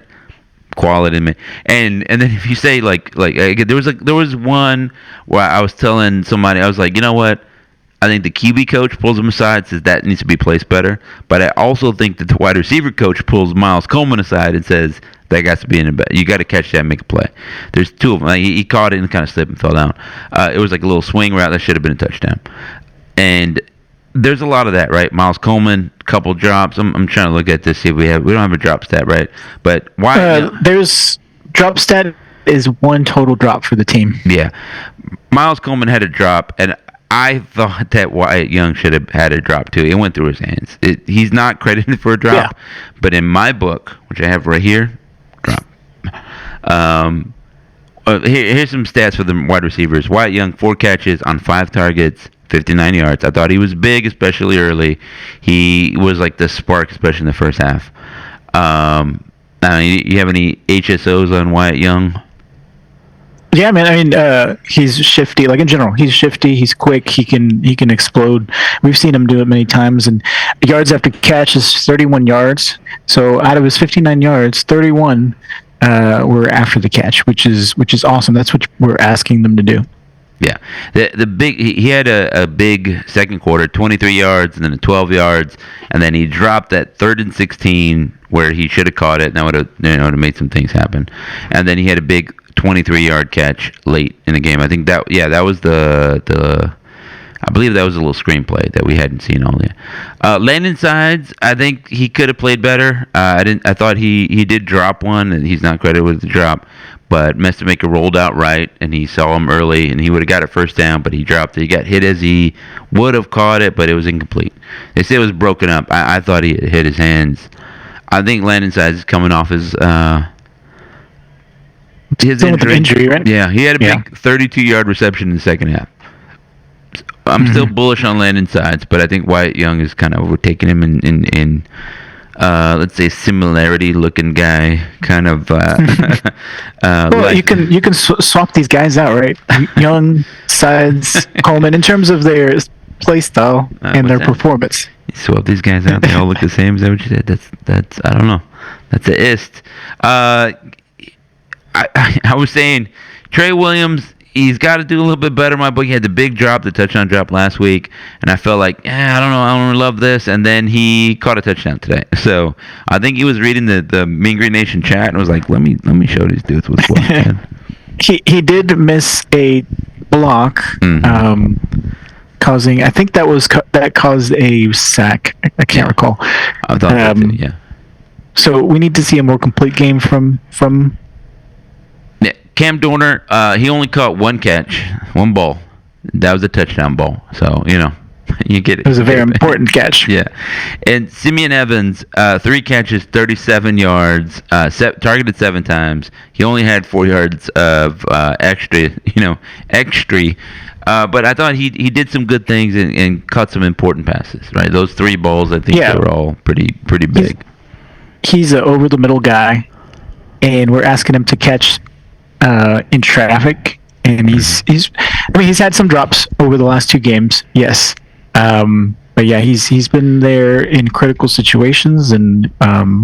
Quality, and then if you say like there was one where I was telling somebody, I was like, you know what? I think the QB coach pulls him aside, says that needs to be placed better. But I also think that the wide receiver coach pulls Miles Coleman aside and says that got to be in the bet. You got to catch that and make a play. There's 2 of them. Like, he caught it and kind of slipped and fell down. It was like a little swing route that should have been a touchdown. And there's a lot of that, right? Miles Coleman, couple drops. I'm trying to look at this, see if we don't have a drop stat, right? But why? There's drop stat is 1 total drop for the team. Yeah, Miles Coleman had a drop, and I thought that Wyatt Young should have had a drop too. It went through his hands. He's not credited for a drop, but in my book, which I have right here, drop. Here's some stats for the wide receivers. Wyatt Young, 4 catches on 5 targets, 59 yards. I thought he was big, especially early. He was like the spark, especially in the first half. You have any HSOs on Wyatt Young? Yeah, man. I mean, he's shifty. Like in general, he's shifty. He's quick. He can explode. We've seen him do it many times. And yards after catch is 31 yards. So out of his 59 yards, 31 were after the catch, which is awesome. That's what we're asking them to do. Yeah, the big he had a big second quarter, 23 yards, and then 12 yards, and then he dropped that 3rd and 16 where he should have caught it. And that would have made some things happen. And then he had a big 23-yard catch late in the game. I think that was I believe that was a little screenplay that we hadn't seen all yet. Landon Sides, I think he could have played better. I thought he did drop one, and he's not credited with the drop. But Messermaker rolled out right, and he saw him early, and he would have got a first down, but he dropped it. He got hit as he would have caught it, but it was incomplete. They say it was broken up. I thought he hit his hands. I think Landon Sides is coming off his injury, right? Yeah, he had a big 32-yard reception in the second half. I'm still bullish on Landon Sides, but I think Wyatt Young is kind of overtaking him in let's say similarity looking guy, kind of. Well, you can swap these guys out, right? Young, Sides, Coleman, in terms of their play style and their performance. You swap these guys out; they all look the same. Is that what you said? That's I don't know. That's a ist. I was saying Trey Williams. He's got to do a little bit better. My boy, he had the big drop, the touchdown drop last week, and I felt like, I don't know, I don't love this. And then he caught a touchdown today. So I think he was reading the Mean Green Nation chat and was like, let me show these dudes what's going on. He did miss a block, causing. I think that caused a sack. I can't recall. I thought that too, yeah. So we need to see a more complete game from. Yeah, Cam Dorner, he only caught one catch, one ball. That was a touchdown ball. So, you get it. It was a very important catch. Yeah. And Simeon Evans, 3 catches, 37 yards, targeted 7 times. He only had 4 yards of extra. But I thought he did some good things and caught some important passes, right? Those 3 balls, I think they were all pretty big. He's an over-the-middle guy, and we're asking him to catch in traffic, and he's had some drops over the last 2 games, yes, but yeah, he's been there in critical situations, and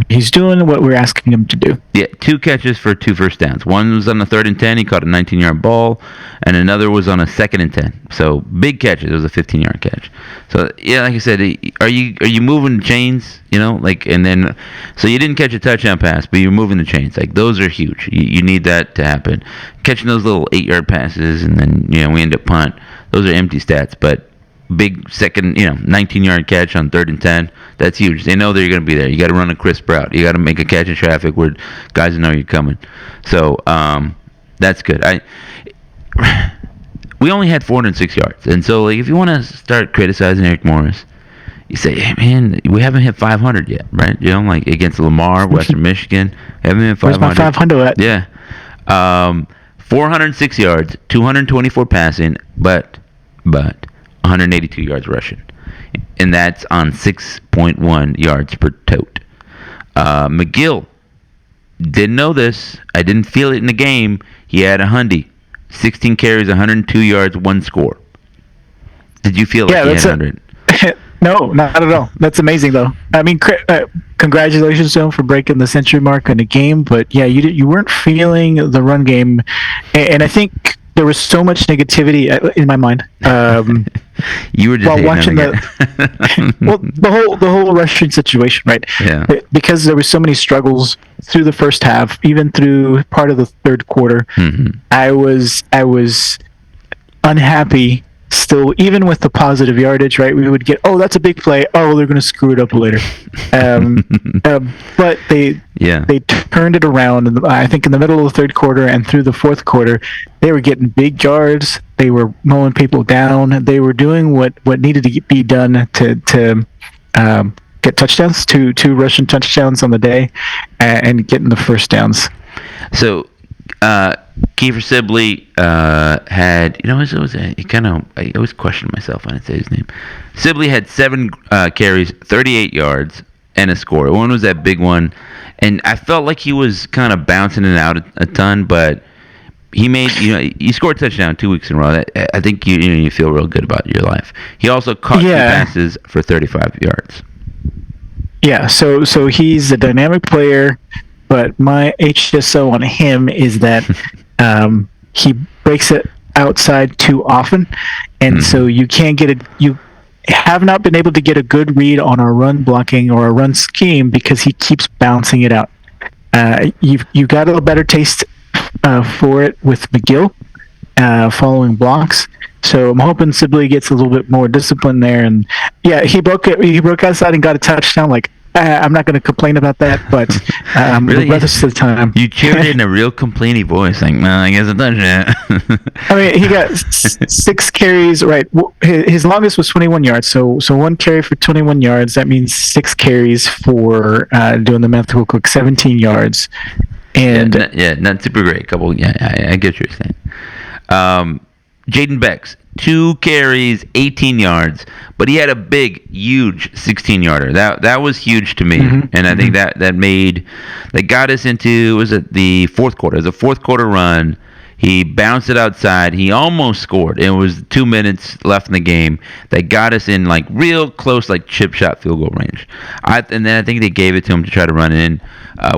he's doing what we're asking him to do. Yeah, 2 catches for 2 first downs. One was on a 3rd and 10. He caught a 19-yard ball, and another was on a 2nd and 10. So big catches. It was a 15-yard catch. So yeah, like I said, are you moving chains? And then so you didn't catch a touchdown pass, but you're moving the chains. Like those are huge. You need that to happen. Catching those little 8-yard passes, and then we end up punt. Those are empty stats, but big second, 19-yard catch on 3rd and 10. That's huge. They know that you're going to be there. You got to run a crisp route. You got to make a catch in traffic where guys know you're coming. So that's good. We only had 406 yards, and so if you want to start criticizing Eric Morris, you say, hey man, we haven't hit 500 yet, right? Like against Lamar, Western Michigan, haven't hit 500. Where's my 500 at? Yeah, 406 yards, 224 passing, but 182 yards rushing. And that's on 6.1 yards per tote. McGill, didn't know this. I didn't feel it in the game. He had 16 carries, 102 yards, 1 score. Did you feel like he had 100? No, not at all. That's amazing, though. I mean, congratulations to him for breaking the century mark in a game. But yeah, you weren't feeling the run game, and I think there was so much negativity in my mind. You were just while watching the whole rushing situation, right? Yeah. Because there were so many struggles through the first half, even through part of the 3rd quarter. Mm-hmm. I was unhappy. Still, even with the positive yardage, right? We would get, that's a big play. Oh, they're going to screw it up later. But they turned it around. And I think in the middle of the 3rd quarter and through the 4th quarter, they were getting big yards. They were mowing people down. They were doing what needed to be done to get touchdowns, two rushing touchdowns on the day, and getting the first downs. So, Kiefer Sibley had, I always question myself when I say his name. Sibley had 7 carries, 38 yards, and a score. One was that big one, and I felt like he was kind of bouncing it out a ton, but he made, he scored a touchdown 2 weeks in a row. I think you feel real good about your life. He also caught 2 passes for 35 yards. Yeah, so he's a dynamic player. But my HSO on him is that he breaks it outside too often, and so you can't get you have not been able to get a good read on our run blocking or our run scheme because he keeps bouncing it out. You got a better taste for it with McGill following blocks. So I'm hoping Sibley gets a little bit more discipline there, and yeah, he broke outside and got a touchdown. Like, I'm not going to complain about that, but really, the rest of the time, you cheered in a real complainy voice, like, "No, I guess I touched it." I mean, he got 6 carries. Right, his longest was 21 yards. So 1 carry for 21 yards. That means 6 carries for doing the math real quick, 17 yards. And not super great. I get what you're saying. Jaden Becks, 2 carries, 18 yards, but he had a big, huge 16-yarder. That was huge to me, and I think that got us into, was it the fourth quarter? It was a fourth quarter run. He bounced it outside. He almost scored. It was 2 minutes left in the game. That got us in like real close, like chip shot field goal range. And then I think they gave it to him to try to run it in.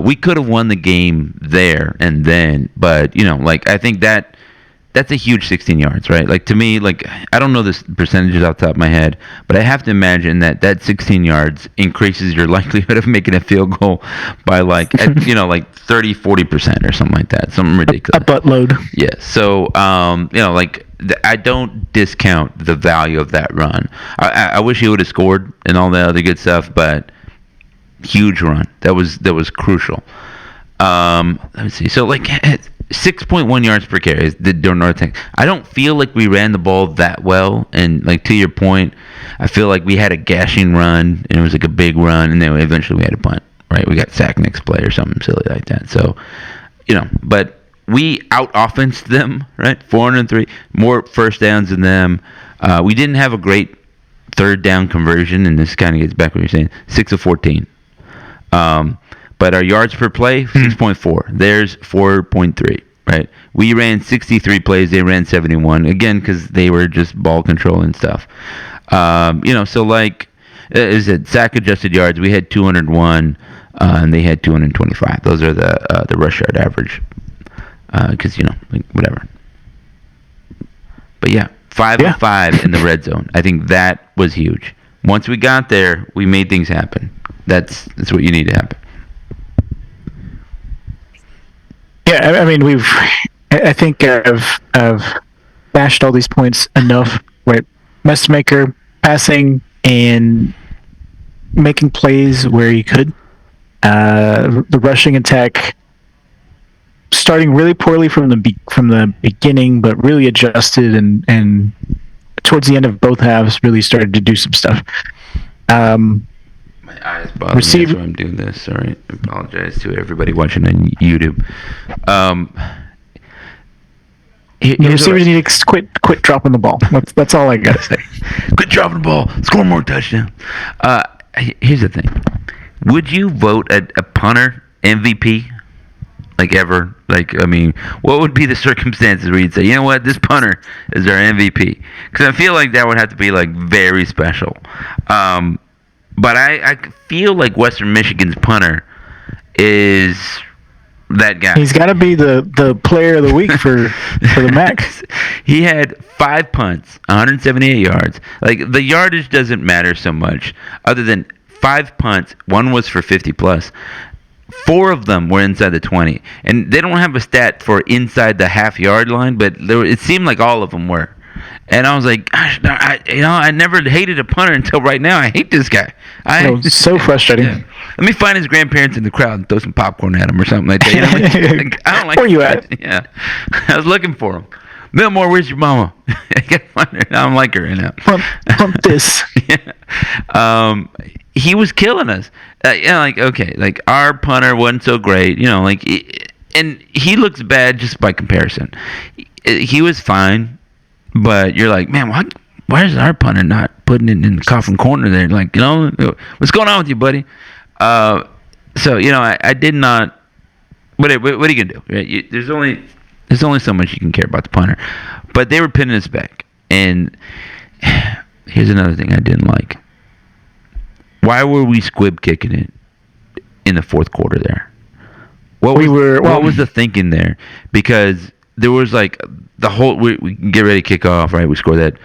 We could have won the game there and then, but like I think that's a huge 16 yards, right? Like to me, like I don't know the percentages off the top of my head, but I have to imagine that 16 yards increases your likelihood of making a field goal by like 30-40% or something like that, something ridiculous. A buttload. Yeah. So I don't discount the value of that run. I wish he would have scored and all that other good stuff, but huge run. That was crucial. Let me see. So like 6.1 yards per carry is the North thing. I don't feel like we ran the ball that well, and like to your point, I feel like we had a gashing run and it was like a big run, and then eventually we had a punt. Right? We got sacked next play or something silly like that. So, but we out-offensed them, right? 403, more first downs than them. We didn't have a great third down conversion, and this kind of gets back to what you're saying, 6 of 14. But our yards per play, 6.4. There's 4.3, right? We ran 63 plays. They ran 71. Again, because they were just ball control and stuff. So like, is it sack-adjusted yards? We had 201, and they had 225. Those are the rush yard average. Because, like, whatever. But yeah, 5 of 5 in the red zone. I think that was huge. Once we got there, we made things happen. That's what you need to happen. Yeah, I mean, I think I've bashed all these points enough. Right, Messmaker passing and making plays where he could. The rushing attack starting really poorly from the beginning, but really adjusted and towards the end of both halves really started to do some stuff. My eyes bother me. That's why I'm doing this. Sorry. I apologize to everybody watching on YouTube. Receivers need to quit dropping the ball. That's all I gotta say. Quit dropping the ball. Score more touchdowns. Here's the thing. Would you vote a punter MVP? Like ever? Like, I mean, what would be the circumstances where you'd say, you know what, this punter is our MVP? Because I feel like that would have to be like very special. But I feel like Western Michigan's punter is that guy. He's got to be the player of the week for the MAC. He had 5 punts, 178 yards. Like, the yardage doesn't matter so much, other than 5 punts. 1 was for 50 plus. 4 of them were inside the 20, and they don't have a stat for inside the half-yard line, but it seemed like all of them were. And I was like, gosh, I never hated a punter until right now. I hate this guy. So frustrating. Yeah. Let me find his grandparents in the crowd and throw some popcorn at him or something like that. I don't like. Where you at? Yeah, I was looking for him. Millmore, where's your mama? I don't like her right now. Pump this. Yeah. He was killing us. Like our punter wasn't so great. And he looks bad just by comparison. He was fine. But you're like, man, why is our punter not putting it in the coffin corner there? Like, what's going on with you, buddy? I did not. What are you gonna do? Right? There's only so much you can care about the punter. But they were pinning us back. And here's another thing I didn't like. Why were we squib kicking it in the fourth quarter there? What was the thinking there? Because there was like the whole we get ready to kick off, right? We score that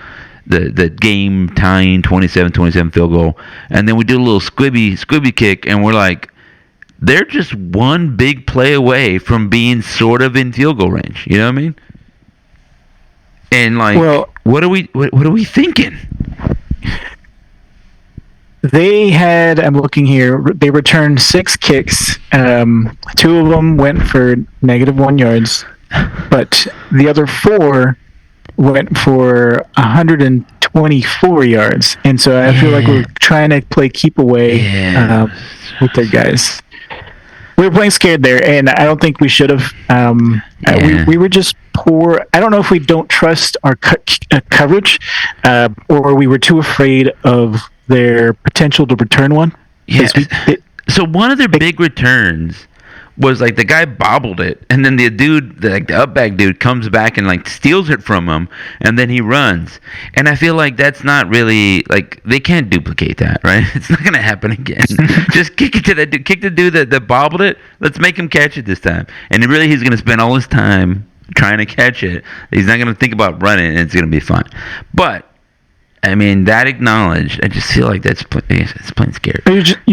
the game tying 27-27 field goal, and then we do a little squibby kick, and we're like, they're just one big play away from being sort of in field goal range. You know what I mean? And like, what are we thinking? They had, I'm looking here, they returned 6 kicks. 2 of them went for -1 yards, but the other 4 went for 124 yards. And so I feel like we're trying to play keep away with their guys. We were playing scared there, and I don't think we should have. We were just poor. I don't know if we don't trust our coverage, or we were too afraid of their potential to return one. Yeah. So one of their big returns was like the guy bobbled it, and then the dude, like the up back dude, comes back and like steals it from him, and then he runs. And I feel like that's not really like they can't duplicate that, right? It's not gonna happen again. Just kick it to that dude, kick the dude that bobbled it. Let's make him catch it this time. And really, he's gonna spend all his time trying to catch it. He's not gonna think about running, and it's gonna be fine. But I mean, that acknowledged, I just feel like it's plain scary.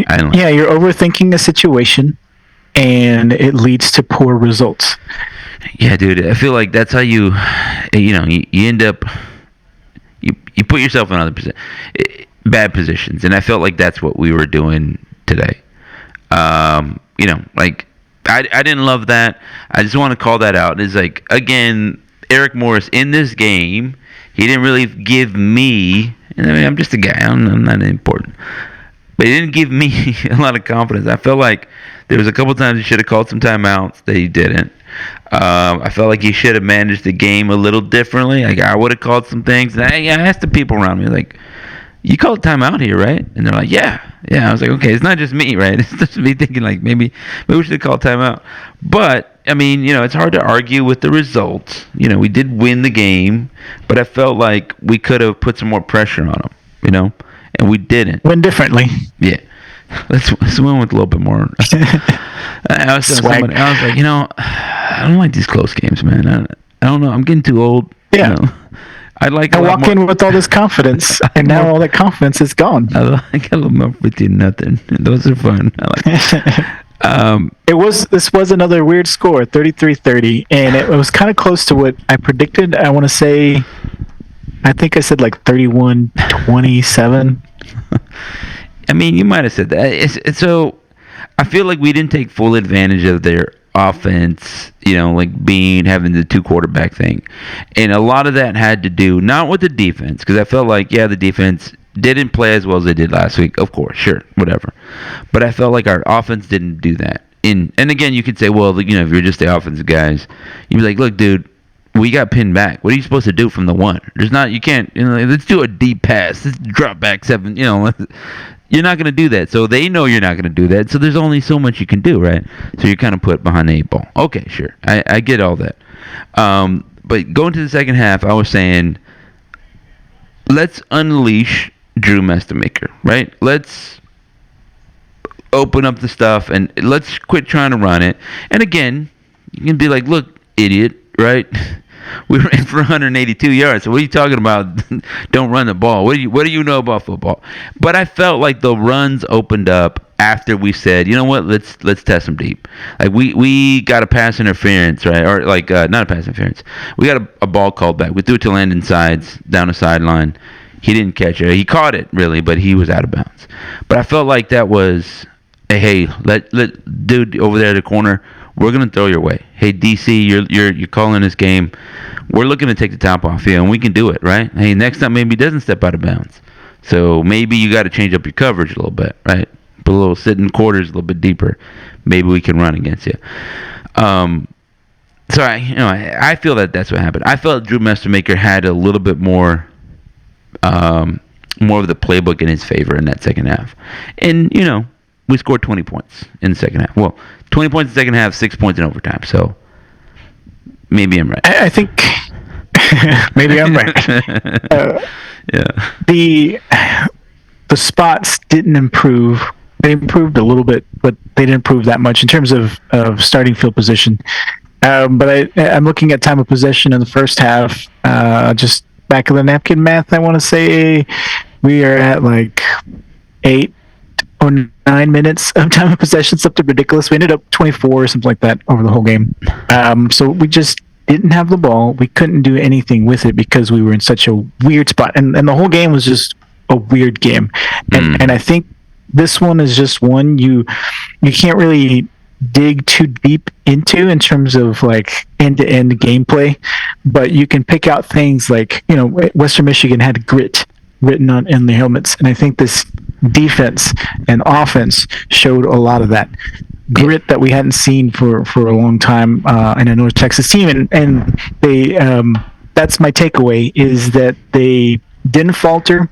I don't know. Yeah, you're overthinking a situation, and it leads to poor results. Yeah, dude. I feel like that's how you end up, you put yourself in other bad positions, and I felt like that's what we were doing today. Like I didn't love that. I just want to call that out. It's like, again, Eric Morris in this game, he didn't really give me, I mean, I'm just a guy, I'm not important, but he didn't give me a lot of confidence. I felt like there was a couple times he should have called some timeouts that he didn't. I felt like he should have managed the game a little differently. Like, I would have called some things. And I asked the people around me, like, you called timeout here, right? And they're like, yeah. I was like, okay, it's not just me, right? It's just me thinking, like, maybe we should have called timeout. But, I mean, it's hard to argue with the results. We did win the game, but I felt like we could have put some more pressure on them, and we didn't. Win differently. Yeah. Let's win with a little bit more. I was like, I don't like these close games, man. I don't know. I'm getting too old. Yeah. I walk in with all this confidence, and now all that confidence is gone. I got a little more 50-0. Those are fun. I like This was another weird score, 33-30, and it was kind of close to what I predicted. I want to say, I think I said like 31-27. I mean, you might have said that. So I feel like we didn't take full advantage of their offense, like having the two quarterback thing. And a lot of that had to do not with the defense, because I felt like, the defense didn't play as well as they did last week. Of course, sure, whatever. But I felt like our offense didn't do that. And again, you could say, well, if you're just the offensive guys, you'd be like, look, dude, we got pinned back. What are you supposed to do from the one? You can't, let's do a deep pass. Let's drop back 7, You're not going to do that. So they know you're not going to do that. So there's only so much you can do, right? So you're kind of put behind the 8 ball. Okay, sure. I get all that. But going to the second half, I was saying, let's unleash Drew Mestamaker, right? Let's open up the stuff and let's quit trying to run it. And again, you can be like, look, idiot, right? We ran for 182 yards. So what are you talking about? Don't run the ball. What do you know about football? But I felt like the runs opened up after we said, you know what? Let's test them deep. Like we got a pass interference, right? Or like not a pass interference. We got a ball called back. We threw it to Landon Sides down the sideline. He didn't catch it. He caught it really, but he was out of bounds. But I felt like that was, hey, let dude over there at the corner. We're gonna throw your way. Hey, DC, you're calling this game. We're looking to take the top off you, and we can do it, right? Hey, next time maybe he doesn't step out of bounds. So maybe you got to change up your coverage a little bit, right? Put a little sitting quarters a little bit deeper. Maybe we can run against you. So I feel that that's what happened. I felt Drew Mestamaker had a little bit more of the playbook in his favor in that second half, and we scored 20 points in the second half. Well, 20 points in the second half, 6 points in overtime. So maybe I'm right. I think maybe I'm right. Yeah. The spots didn't improve. They improved a little bit, but they didn't improve that much in terms of starting field position. But I'm looking at time of possession in the first half. Just back of the napkin math, I want to say we are at like 8 or 9 minutes of time of possession, something ridiculous. We ended up 24 or something like that over the whole game. So we just didn't have the ball. We couldn't do anything with it because we were in such a weird spot. And the whole game was just a weird game. And I think this one is just one you can't really dig too deep into in terms of like end-to-end gameplay, but you can pick out things like, Western Michigan had grit written on in the helmets, and I think this defense and offense showed a lot of that. grit that we hadn't seen for a long time in a North Texas team, and they that's my takeaway, is that they didn't falter.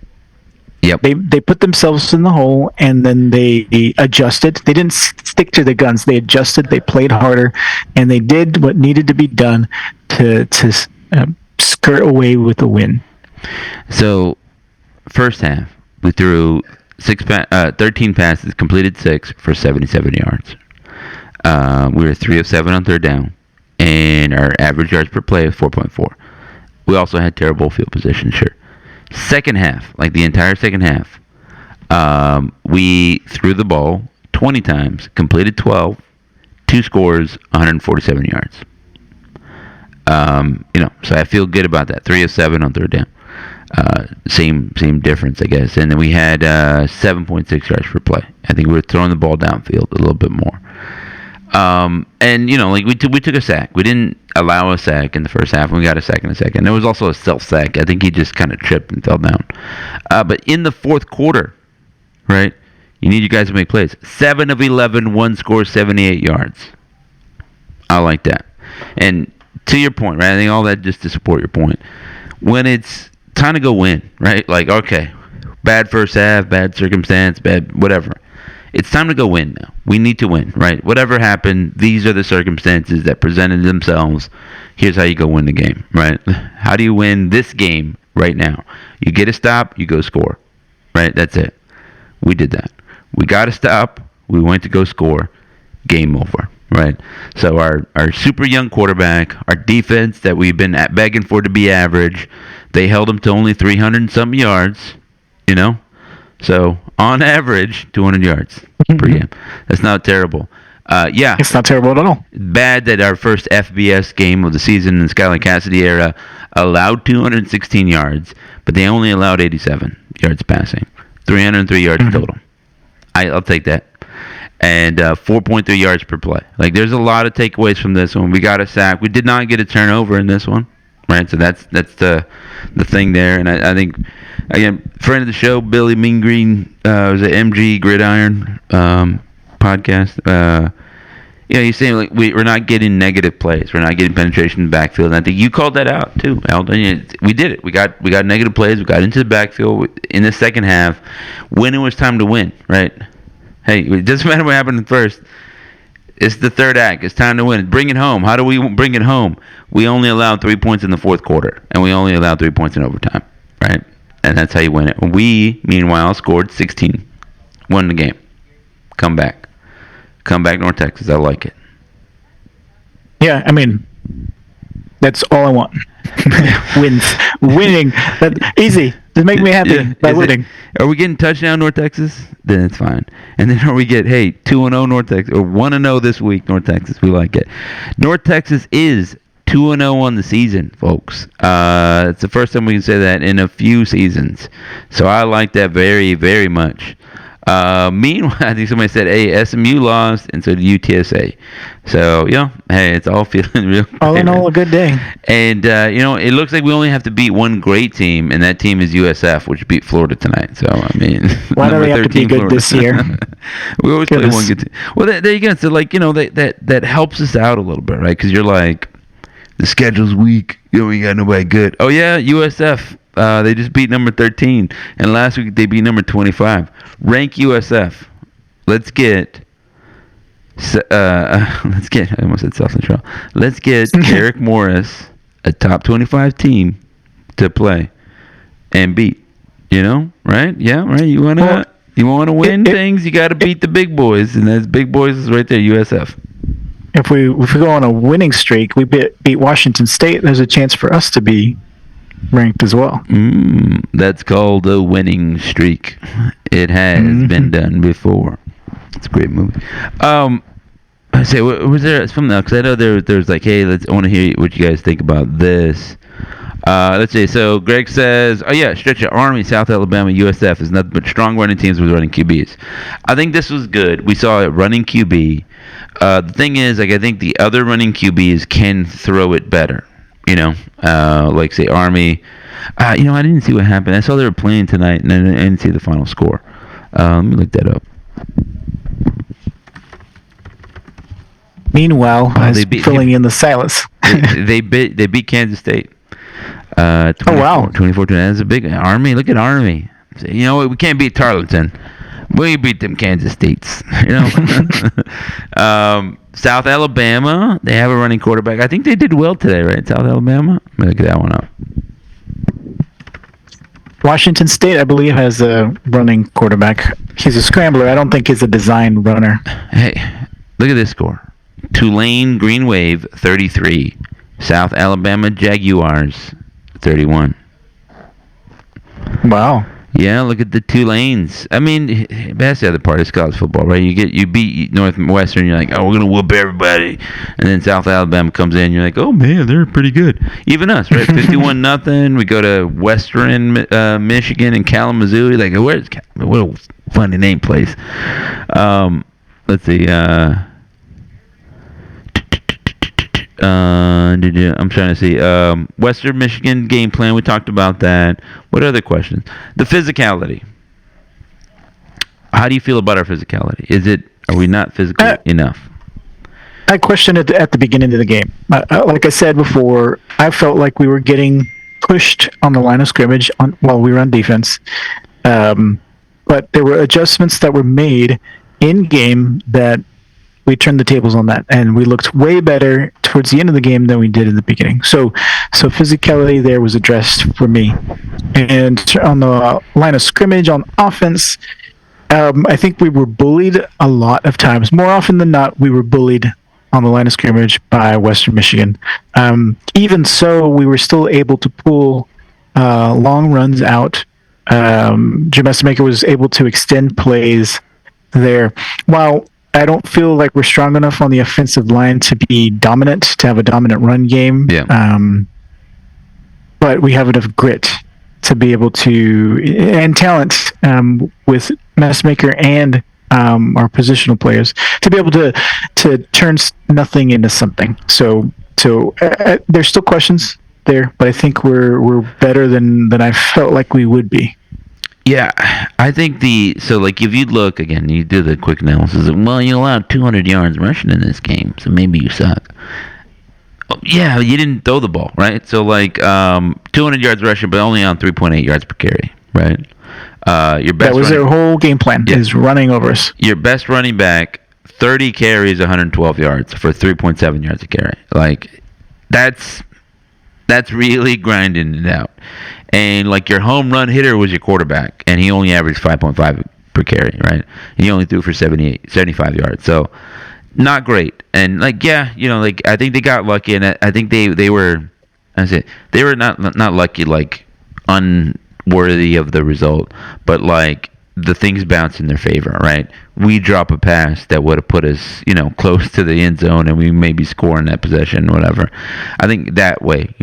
Yep. They put themselves in the hole, and then they adjusted. They didn't stick to the guns. They adjusted. They played harder, and they did what needed to be done to skirt away with a win. So, first half, we threw 13 passes, completed 6 for 77 yards. We were 3 of 7 on third down, and our average yards per play was 4.4. We also had terrible field position, sure. Second half, like the entire second half, we threw the ball 20 times, completed 12, 2 scores, 147 yards. So I feel good about that. 3 of 7 on third down. Same difference, I guess. And then we had 7.6 yards per play. I think we were throwing the ball downfield a little bit more. We took a sack. We didn't allow a sack in the first half, and we got a sack in the second. There was also a self-sack. I think he just kind of tripped and fell down. But in the fourth quarter, right, you need you guys to make plays. 7 of 11, one score, 78 yards. I like that. And to your point, right, I think all that just to support your point. When it's time to go win, right, like, okay, bad first half, bad circumstance, bad whatever. It's time to go win now. We need to win, right? Whatever happened, these are the circumstances that presented themselves. Here's how you go win the game, right? How do you win this game right now? You get a stop, you go score, right? That's it. We did that. We got a stop, we went to go score, game over, right? So our super young quarterback, our defense that we've been begging for to be average, they held him to only 300 and some yards, So, on average, 200 yards per game. That's not terrible. Yeah. It's not terrible at all. Bad that our first FBS game of the season in the Skyline Cassidy era allowed 216 yards, but they only allowed 87 yards passing. 303 yards total. I'll take that. And 4.3 yards per play. Like, there's a lot of takeaways from this one. We got a sack. We did not get a turnover in this one. Right, so that's the thing there, and I think, again, friend of the show, Billy Mean Green, was an MG Gridiron podcast. He's saying like we're not getting negative plays, we're not getting penetration in the backfield, and I think you called that out too, Aldo. We did it. We got negative plays. We got into the backfield in the second half when it was time to win. Right? Hey, it doesn't matter what happened at first. It's the third act. It's time to win. Bring it home. How do we bring it home? We only allowed 3 points in the fourth quarter, and we only allowed 3 points in overtime, right? And that's how you win it. We, meanwhile, scored 16. Won the game. Come back. North Texas. I like it. Yeah, I mean, that's all I want. Wins. Winning. Easy. Just make me happy by winning. Are we getting touchdown North Texas? Then it's fine. And then are we 2-0 North Texas, or 1-0 this week North Texas? We like it. North Texas is 2-0 on the season, folks. It's the first time we can say that in a few seasons. So I like that very, very much. Meanwhile, I think somebody said, hey, SMU lost, and so did UTSA. So, hey, it's all feeling real great. All in all, a good day. And, it looks like we only have to beat one great team, and that team is USF, which beat Florida tonight. So, I mean, why do we have to be good Florida. This year? We always play one good team. Well, there you go. So, that helps us out a little bit, right? Because you're like, the schedule's weak. We got nobody good. Oh, yeah, USF. They just beat number 13, and last week they beat number 25. Rank USF. Let's get. I almost said South Central. Let's get Eric Morris, a top 25 team, to play and beat. Right? Yeah, right. You wanna win things. You got to beat the big boys, and those big boys is right there. USF. If we go on a winning streak, we beat Washington State. There's a chance for us to be ranked as well. That's called a winning streak. It has been done before. It's a great movie. I say, was there something else? Because I know there's like, hey, I want to hear what you guys think about this. Let's see. So Greg says, oh yeah, stretch of Army, South Alabama, USF is nothing but strong running teams with running QBs. I think this was good. We saw a running QB. The thing is, I think the other running QBs can throw it better. Like say Army. I didn't see what happened. I saw they were playing tonight, and I didn't see the final score. Let me look that up. Meanwhile, I was they beat filling in the silence. they beat Kansas State. 24, Oh, wow. 24. That's a big Army. Look at Army. You know what? We can't beat Tarleton. We beat them Kansas States. You know. South Alabama. They have a running quarterback. I think they did well today, right? South Alabama. Let me look that one up. Washington State, I believe, has a running quarterback. He's a scrambler. I don't think he's a design runner. Hey, look at this score. Tulane Green Wave 33. South Alabama Jaguars 31. Wow. Yeah, look at the Tulanes. I mean, that's the other part of college football, right? You beat Northwestern, you're like, oh, we're gonna whoop everybody, and then South Alabama comes in, you're like, oh man, they're pretty good. Even us, right? 51-0. We go to Western Michigan and Kalamazoo. You're like, where's what a funny name place. Let's see. I'm trying to see. Western Michigan game plan. We talked about that. What other questions? The physicality. How do you feel about our physicality? Are we not physical enough? I questioned it at the beginning of the game. Like I said before, I felt like we were getting pushed on the line of scrimmage while we were on defense. But there were adjustments that were made in game that we turned the tables on that, and we looked way better towards the end of the game than we did in the beginning. So physicality there was addressed for me. And on the line of scrimmage on offense, I think we were bullied a lot of times. More often than not, we were bullied on the line of scrimmage by Western Michigan. Even so, we were still able to pull long runs out. Jim Estimaker was able to extend plays there. While I don't feel like we're strong enough on the offensive line to be dominant, to have a dominant run game. Yeah. But we have enough grit to be able to, and talent with Messmaker and our positional players to be able to turn nothing into something. So there's still questions there, but I think we're better than I felt like we would be. Yeah, I think if you look again, you do the quick analysis. Well, you allowed 200 yards rushing in this game, so maybe you suck. Oh, yeah, you didn't throw the ball, right? So 200 yards rushing, but only on 3.8 yards per carry, right? Your best. That was their whole game plan. Yeah. Is running over us. Your best running back, 30 carries, 112 yards for 3.7 yards a carry. That's really grinding it out. And your home run hitter was your quarterback, and he only averaged 5.5 per carry, right? And he only threw for 75 yards. So not great. And I think they got lucky, and I think they were not lucky, unworthy of the result, but the things bounce in their favor, right? We drop a pass that would have put us, close to the end zone, and we maybe score in that possession, whatever. I think that way,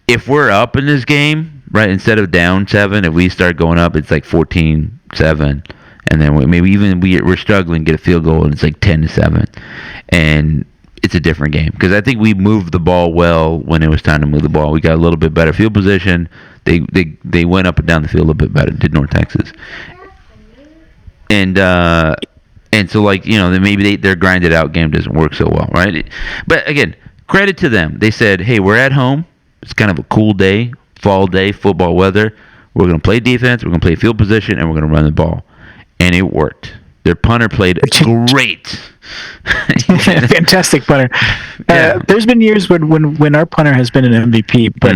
if we're up in this game, right, instead of down 7, if we start going up, it's 14-7, and then we're struggling to get a field goal, and it's 10-7, and it's a different game because I think we moved the ball well when it was time to move the ball. We got a little bit better field position. They went up and down the field a little bit better. Did North Texas, and so then maybe their grinded out game doesn't work so well, right? But again, credit to them. They said, hey, we're at home. It's kind of a cool day, fall day, football weather. We're going to play defense, we're going to play field position, and we're going to run the ball. And it worked. Their punter played great. Fantastic punter. Yeah. There's been years when our punter has been an MVP, but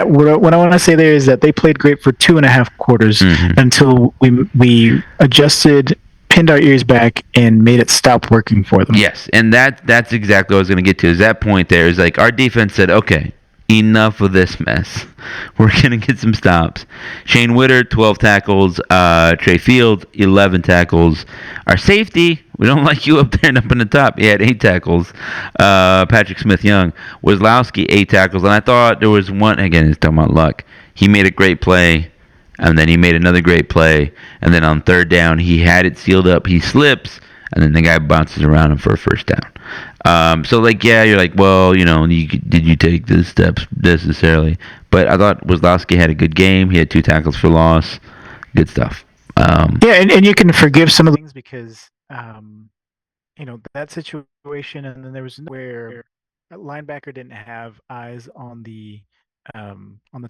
what I want to say there is that they played great for 2.5 quarters until we adjusted, pinned our ears back, and made it stop working for them. Yes, and that's exactly what I was going to get to. Is that point there is our defense said, okay, enough of this mess. We're going to get some stops. Shane Witter, 12 tackles. Trey Fields, 11 tackles. Our safety, we don't like you up there and up in the top. He had 8 tackles. Patrick Smith-Young. Wazlowski, 8 tackles. And I thought there was one, again, he's talking about luck. He made a great play, and then he made another great play. And then on third down, he had it sealed up. He slips, and then the guy bounces around him for a first down. You're well, did you take the steps necessarily? But I thought Wazlowski had a good game. He had 2 tackles for loss. Good stuff. And you can forgive some of the things because that situation, and then there was where a linebacker didn't have eyes on the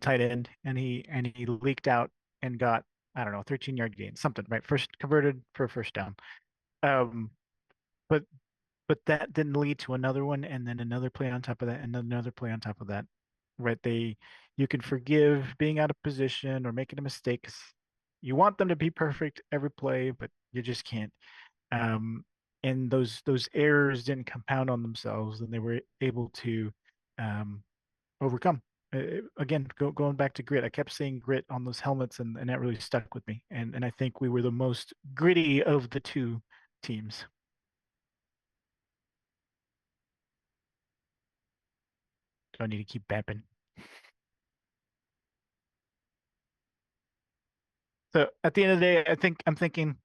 tight end, and he leaked out and got, I don't know, 13-yard gain, something, right? First converted for a first down. Um, but but that didn't lead to another one, and then another play on top of that, and another play on top of that. Right? You can forgive being out of position or making a mistake. 'Cause you want them to be perfect every play, but you just can't. Um, and those errors didn't compound on themselves, and they were able to um, overcome. Again, going back to grit, I kept seeing grit on those helmets, and that really stuck with me. And I think we were the most gritty of the two teams. Do I need to keep bapping? So at the end of the day, I'm thinking.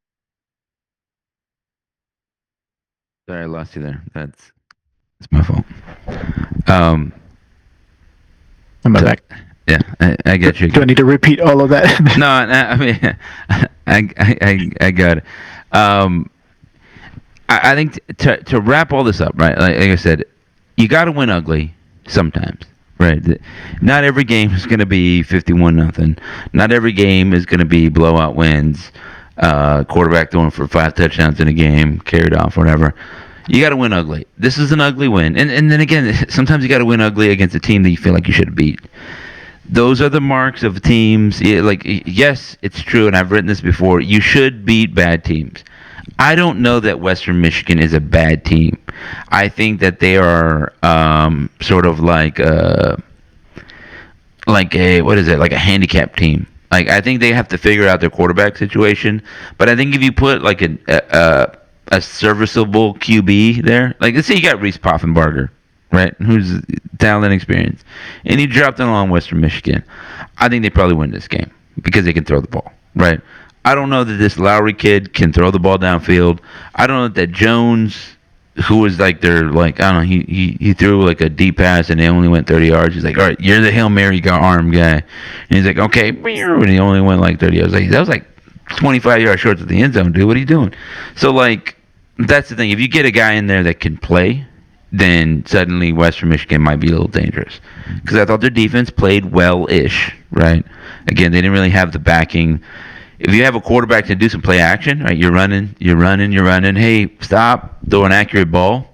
Sorry, I lost you there. That's my fault. Um, Am I so, back? yeah, I get you. Do I need to repeat all of that? No, I mean, I got it. I think to wrap all this up, right? Like I said, you got to win ugly sometimes, right? Not every game is going to be 51-0. Not every game is going to be blowout wins. Quarterback throwing for 5 touchdowns in a game, carried off, whatever. You got to win ugly. This is an ugly win, and then again, sometimes you got to win ugly against a team that you feel like you should have beat. Those are the marks of teams. Like, yes, it's true, and I've written this before. You should beat bad teams. I don't know that Western Michigan is a bad team. I think that they are sort of like a what is it? Like a handicap team. Like, I think they have to figure out their quarterback situation. But I think if you put like a serviceable QB there, like let's say you got Reese Poffenbarger, right? Who's talent and experience, and you dropped it on Western Michigan. I think they probably win this game because they can throw the ball, right? I don't know that this Lowry kid can throw the ball downfield. I don't know that Jones, who was like their like I don't know, he threw like a deep pass and they only went 30 yards. He's like, all right, you're the Hail Mary arm guy, and he's like, okay, and he only went like 30 yards. Like that was like 25 yards short of the end zone, dude. What are you doing? So like that's the thing. If you get a guy in there that can play, then suddenly Western Michigan might be a little dangerous. Because I thought their defense played well-ish, right? Again, they didn't really have the backing. If you have a quarterback to do some play action, right, you're running. Hey, stop, throw an accurate ball.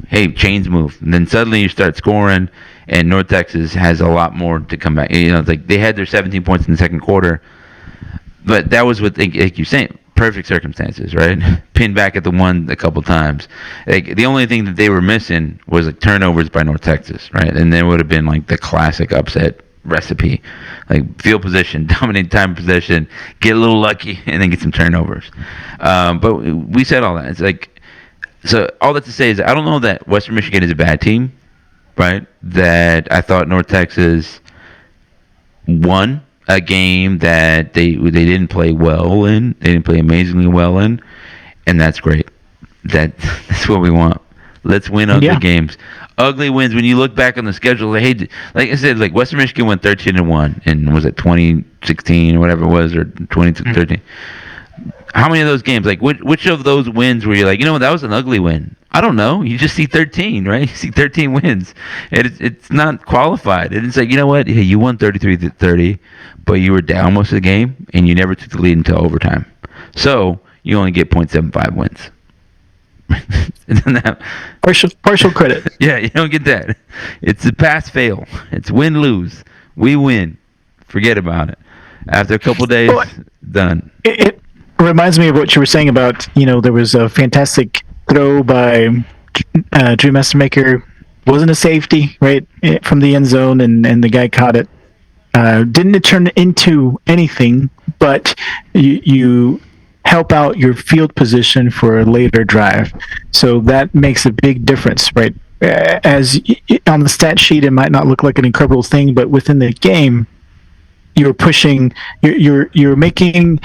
Hey, chains move. And then suddenly you start scoring, and North Texas has a lot more to come back. You know, it's like they had their 17 points in the second quarter, but that was what, like you're saying, perfect circumstances, right? Pinned back at the one a couple times. Like the only thing that they were missing was like turnovers by North Texas, right? And there would have been like the classic upset recipe, like field position, dominate time possession, get a little lucky, and then get some turnovers. But we said all that. It's like, so all that to say is I don't know that Western Michigan is a bad team, right? That I thought North Texas won a game that they didn't play well in. They didn't play amazingly well in, and that's great. That's what we want. Let's win ugly games. Ugly wins. When you look back on the schedule, like I said, like Western Michigan went 13-1, and was it 2016 or whatever it was, or 2013? How many of those games, like which of those wins were you like, you know what, that was an ugly win? I don't know. You just see 13, right? You see 13 wins, and it's not qualified. And it's like, you know what? Hey, you won 33-30, but you were down most of the game, and you never took the lead until overtime. So you only get 0.75 wins. partial credit. Yeah, you don't get that. It's a pass-fail. It's win-lose. We win. Forget about it. After a couple days, done. It reminds me of what you were saying about, there was a fantastic throw by Drew Mastermaker. Wasn't a safety, right, from the end zone, and the guy caught it. Didn't turn into anything, but you help out your field position for a later drive. So that makes a big difference, right? As on the stat sheet, it might not look like an incredible thing, but within the game, you're pushing, you're making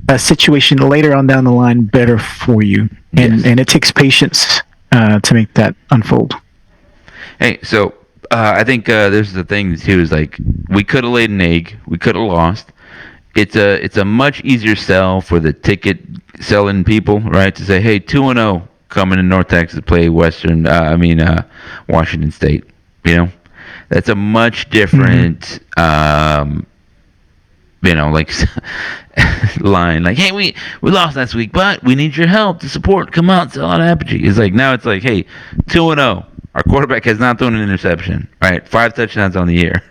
a situation later on down the line better for you, and it takes patience to make that unfold. Hey, so I think there's the thing too is like we could have laid an egg, we could have lost, it's a much easier sell for the ticket selling people, right? To say, hey, 2-0 coming to North Texas to play Washington State. You know, that's a much different, like line. Like, hey, we lost last week, but we need your help to support. Come out, sell out Apogee. It's like now it's like, hey, 2-0. Our quarterback has not thrown an interception. Right, 5 touchdowns on the year.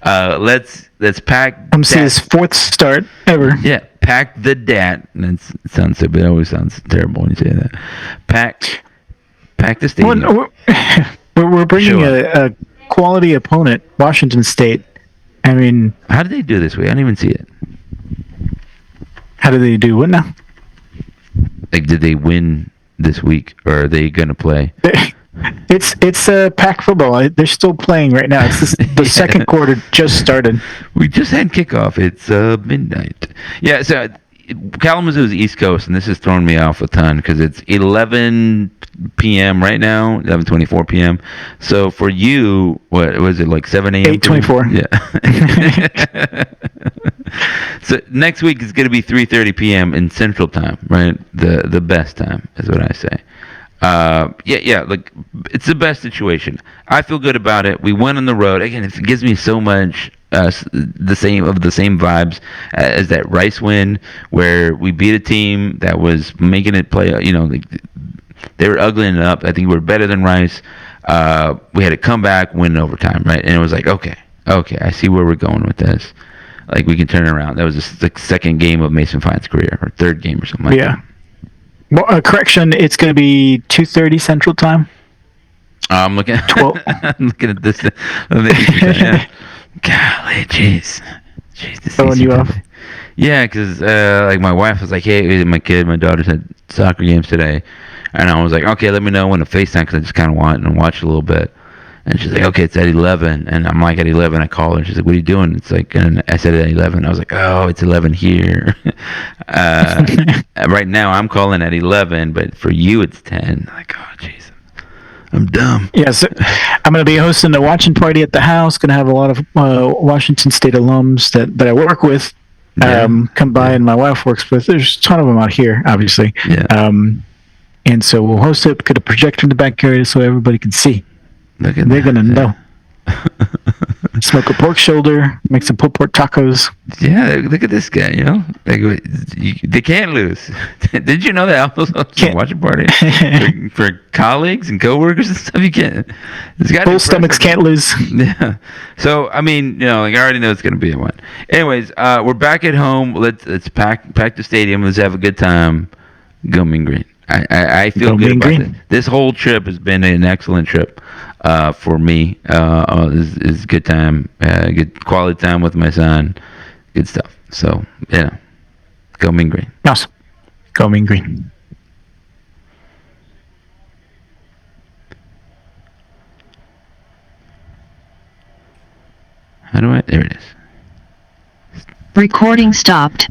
Let's pack. Come see his 4th start ever. Yeah, pack the dat. And it sounds so, but it always sounds terrible when you say that. Pack the stadium. We're bringing a quality opponent, Washington State. I mean, how did they do this week? I didn't even see it. How did they do what now? Like, did they win this week, or are they gonna play? It's pack football. They're still playing right now. It's the second quarter just started. We just had kickoff. It's midnight. Yeah, so Kalamazoo is East Coast, and this has thrown me off a ton because it's 11 p.m. right now, 11:24 p.m. So for you, what was it, like 7 a.m.? 8:24. Yeah. So next week is going to be 3:30 p.m. in Central Time, right? The best time is what I say. Like it's the best situation. I feel good about it. We went on the road again. It gives me so much the same vibes as that Rice win, where we beat a team that was making it play. They were uglying it up. I think we were better than Rice. We had to come back, win in overtime, right? And it was like, okay, I see where we're going with this. Like, we can turn it around. That was the second game of Mason Fine's career, or third game or something like that. Well, correction, it's going to be 2:30 Central Time. I'm looking at 12. I'm looking at this. Yeah. Golly, jeez, this Throwing you off. Yeah, because like my wife was like, hey, my daughters had soccer games today, and I was like, okay, let me know when to FaceTime, because I just kind of want and watch a little bit. And she's like, okay, it's at 11. And I'm like, at 11, I call her. She's like, what are you doing? It's like, and I said at 11. I was like, oh, it's 11 here. Right now, I'm calling at 11, but for you, it's 10. Like, oh, jeez. I'm dumb. Yes, I'm going to be hosting a watching party at the house. Going to have a lot of Washington State alums that I work with come by, and my wife works with. There's a ton of them out here, obviously. Yeah. And so we'll host it, put a projector in the back area so everybody can see. They're going to know. Smoke a pork shoulder, make some pulled pork tacos. Yeah, look at this guy, they can't lose. Did you know that Aldo's hosting a watching party for colleagues and coworkers and stuff? You can't. Full stomachs can't lose. Yeah. So, I mean, I already know it's going to be a one. Anyways, we're back at home. Let's pack the stadium. Let's have a good time. Go Mean Green. I feel good about it. This whole trip has been an excellent trip for me. Is good time, good quality time with my son, good stuff. So yeah, go Mean Green. Awesome, go Mean Green. How do I? There it is. Recording stopped.